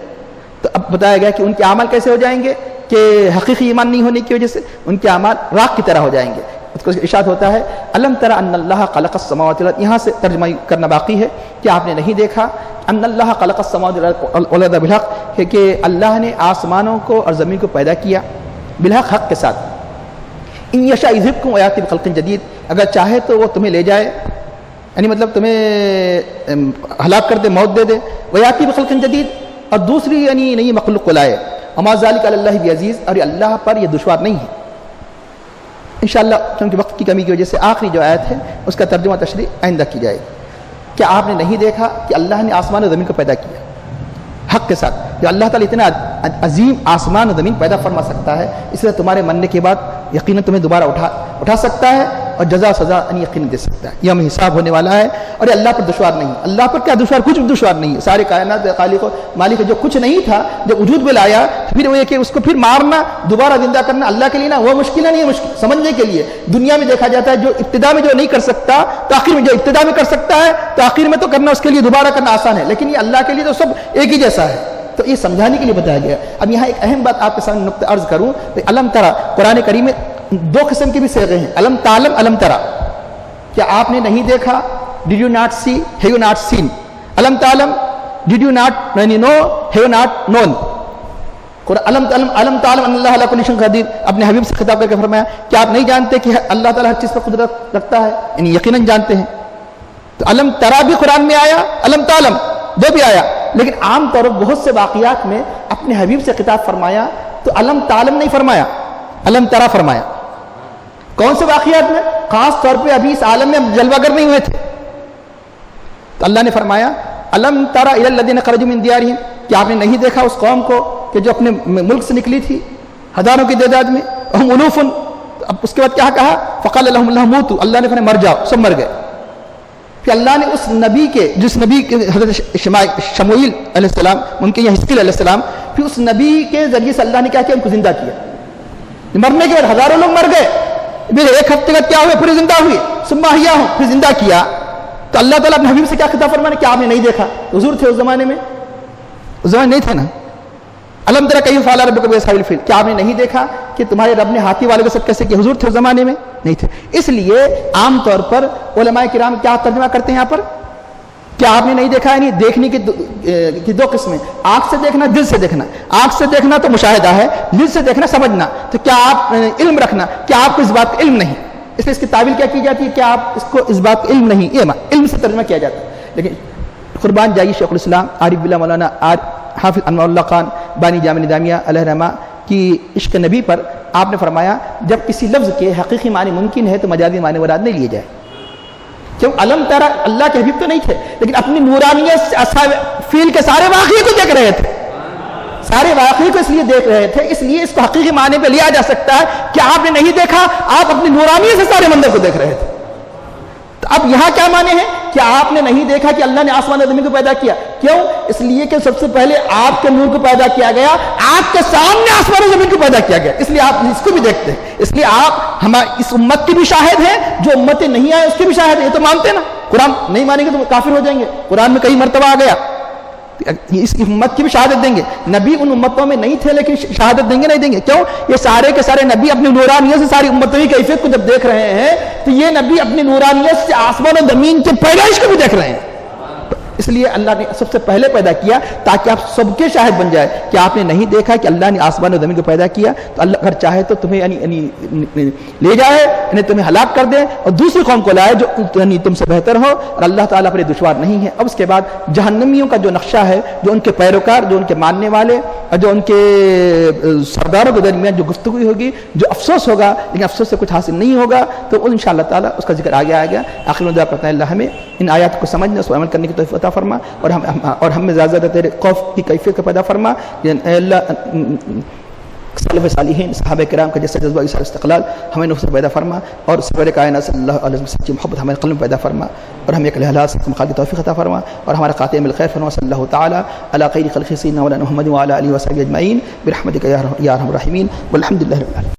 [SPEAKER 1] تو اب بتایا گیا کہ ان کے اعمال کیسے ہو جائیں گے کہ حقیقی ایمان نہیں ہونے کی وجہ سے ان کے اعمال راکھ کی طرح ہو جائیں گے. اس کو ارشاد ہوتا ہے الم تر ان اللہ خلق السماوات والارض. یہاں سے ترجمہ کرنا باقی ہے کہ آپ نے نہیں دیکھا ان اللہ خلق السماوات والارض بالحق کہ اللہ نے آسمانوں کو اور زمین کو پیدا کیا بالحق، حق کے ساتھ. ان یشاء یذھبکم ویأتی بخلق جدید. اگر چاہے تو وہ تمہیں لے جائے یعنی مطلب تمہیں ہلاک کر دے، موت دے دے. ویأتی بخلق جدید اور دوسری یعنی نئی مخلوق کو لائے. وما ذلک علی اللہ بعزیز. اور یہ اللہ پر یہ دشوار نہیں ہے. انشاءاللہ چونکہ وقت کی کمی کی وجہ سے آخری جو آیت ہے اس کا ترجمہ تشریح آئندہ کی جائے. کیا آپ نے نہیں دیکھا کہ اللہ نے آسمان و زمین کو پیدا کیا حق کے ساتھ؟ جو اللہ تعالیٰ اتنا عظیم آسمان و زمین پیدا فرما سکتا ہے، اس لیے تمہارے مرنے کے بعد یقیناً تمہیں دوبارہ اٹھا سکتا ہے اور جزا سزا یقیناً دے سکتا ہے. یہ ہمیں حساب ہونے والا ہے اور یہ اللہ پر دشوار نہیں ہے. اللہ پر کیا دشوار؟ کچھ بھی دشوار نہیں ہے. سارے کائنات خالق و مالک جو کچھ نہیں تھا جب وجود میں لایا پھر وہ یہ کہ اس کو پھر مارنا دوبارہ زندہ کرنا اللہ کے لیے نا وہ مشکل نہیں ہے. مشکل سمجھنے کے لیے دنیا میں دیکھا جاتا ہے جو ابتدا میں جو نہیں کر سکتا تاخیر میں جو ابتدا میں کر سکتا ہے تاخیر میں تو کرنا اس کے لیے دوبارہ کرنا آسان ہے، لیکن یہ اللہ کے لیے تو سب ایک ہی جیسا ہے. تو یہ سمجھانے کے لیے بتایا گیا. اب یہاں ایک اہم بات آپ کے سامنے نقطہ عرض کروں. علم ترا قرآن کریم میں دو قسم کی بھی صیغے ہیں. علم تعلم، علم ترا. کیا آپ نے نہیں دیکھا؟ Did you not see, have you not seen. علم تعلم، did you not know, have not known. علم تعلم ان اللہ علی کل شیء قدیر. اپنے حبیب سے خطاب کر کے فرمایا کیا آپ نہیں جانتے کہ اللہ تعالیٰ ہر چیز پر قدرت رکھتا ہے؟ یعنی یقیناً جانتے ہیں. تو علم ترا بھی قرآن میں آیا، علم تعلم دو بھی آیا، لیکن عام طور پر بہت سے واقعات میں اپنے حبیب سے خطاب فرمایا تو علم تعلم نہیں فرمایا، علم ترا فرمایا. کون سے واقعات میں؟ خاص طور پہ ابھی اس عالم میں جلوہ گر نہیں ہوئے تھے تو اللہ نے فرمایا علم ترا الی الذین خرجوا من دیارہم. کیا آپ نے نہیں دیکھا اس قوم کو کہ جو اپنے ملک سے نکلی تھی ہزاروں کی تعداد میں؟ ہم الوف. اب اس کے بعد کیا کہا؟ فقال لهم الله موتوا. اللہ نے فرمایا مر جاؤ، سب مر گئے. کہ اللہ نے اس نبی کے جس نبی کے حضرت شموئیل علیہ السلام ان کے یا حزقیل علیہ السلام، پھر اس نبی کے ذریعے سے اللہ نے کیا کیا؟ ان کو زندہ کیا. مرنے کے بعد ہزاروں لوگ مر گئے، پھر ایک ہفتے کا کیا ہوئے؟ پھر زندہ ہوئے. ثم احیاہم، پھر زندہ کیا. تو اللہ تعالیٰ اپنے حبیب سے کیا خطاب فرمانے؟ کیا آپ نے نہیں دیکھا؟ حضور تھے اس زمانے میں؟ اس زمانے نہیں تھے نا. الم تر کیف فعل ربک باصحاب الفیل. کیا آپ نے نہیں دیکھا کہ تمہارے رب نے ہاتھی والے کے ساتھ کیسے کیا؟ حضور تھے اس زمانے میں؟ نہیں تھے. اس لیے عام طور پر علماء کرام کیا ترجمہ کرتے ہیں یہاں پر؟ کیا آپ نے نہیں دیکھا؟ یعنی دیکھنے کی دو قسمیں، آنکھ سے دیکھنا، دل سے دیکھنا. آنکھ سے دیکھنا تو مشاہدہ ہے، دل سے دیکھنا سمجھنا. تو کیا آپ علم رکھنا، کیا آپ کو اس بات کا علم نہیں؟ اس لیے اس کی تعویل کیا کی جاتی ہے؟ کیا آپ اس کو اس بات کا علم نہیں، یہ علم سے ترجمہ کیا جاتا ہے. لیکن قربان جائیے شیخ الاسلام عارف باللہ مولانا حافظ انوار اللہ خان بانی جامع نظامیہ علیہ رحمہ کی عشق نبی پر آپ نے فرمایا جب کسی لفظ کے حقیقی معنی ممکن ہے تو مجازی معنی مراد نہیں لیے جائے. کیوں؟ علم ترا اللہ کے حبیب تو نہیں تھے لیکن اپنی نورانیت سے فیل کے سارے واقعے کو دیکھ رہے تھے، سارے واقعے کو اس لیے دیکھ رہے تھے، اس لیے اس کو حقیقی معنی پہ لیا جا سکتا ہے کہ آپ نے نہیں دیکھا، آپ اپنی نورانیت سے سارے منظر کو دیکھ رہے تھے. تو اب یہاں کیا معنی ہے کہ آپ نے نہیں دیکھا کہ اللہ نے آسمان و زمین کو پیدا کیا؟ کیوں؟ اس لیے کہ سب سے پہلے آپ کے نور کو پیدا کیا گیا، آپ کے سامنے آسمان و زمین کو پیدا کیا گیا، اس لیے آپ اس کو بھی دیکھتے ہیں. اس لیے آپ ہماری اس امت کی بھی شاہد ہیں، جو امتیں نہیں آئے اس کی بھی شاہد ہے. یہ تو مانتے نا. قرآن نہیں مانیں گے تو کافر ہو جائیں گے. قرآن میں کئی مرتبہ آ گیا اس امت کی بھی شہادت دیں گے. نبی ان امتوں میں نہیں تھے لیکن شہادت دیں گے نہیں دیں گے؟ کیوں؟ یہ سارے کے سارے نبی اپنی نورانیت سے ساری امتوں کی کیفیت کو جب دیکھ رہے ہیں تو یہ نبی اپنی نورانیت سے آسمان و زمین کی پیدائش کو بھی دیکھ رہے ہیں. اس لیے اللہ نے سب سے پہلے پیدا کیا تاکہ آپ سب کے شاہد بن جائے کہ آپ نے نہیں دیکھا کہ اللہ نے آسمان و زمین کو پیدا کیا تو اللہ اگر چاہے تو تمہیں لے جائے, یعنی تمہیں ہلاک کر دے اور دوسری قوم کو لائے جو یعنی تم سے بہتر ہو, اور اللہ تعالیٰ پر دشوار نہیں ہے. اب اس کے بعد جہنمیوں کا جو نقشہ ہے, جو ان کے پیروکار, جو ان کے ماننے والے اور جو ان کے سرداروں کے درمیان جو گفتگو ہوگی, جو افسوس ہوگا لیکن افسوس سے کچھ حاصل نہیں ہوگا, تو ان شاء اللہ تعالیٰ اس کا ذکر آگے آئے گا. آخر میں دعا کرتے ہیں اللہ ہمیں ان آیات کو سمجھنے, اس پر عمل کرنے کی توفیق عطا فرما, اور ہم میں زیادہ زیادہ تیرے خوف کی کیفیت کا پیدا فرما. اے اللہ سلف صالحین صحابہ کرام کا جیسا جذبہ اظہار استقلال ہمیں نفس پیدا فرما, اور سرور کائنات صلی اللہ علیہ وسلم سچی محبت ہمارے قلب میں پیدا فرما, اور ہمیں اکل حلال سے مخالف توفیق عطا فرما, اور ہمارا خاتمہ بالخیر فرما. صلی اللہ تعالی علی خیر خلق سیدنا مولانا محمد وعلی آلہ وصحبہ اجمعین برحمتک یا ارحم الراحمین والحمد للہ رب العالمین.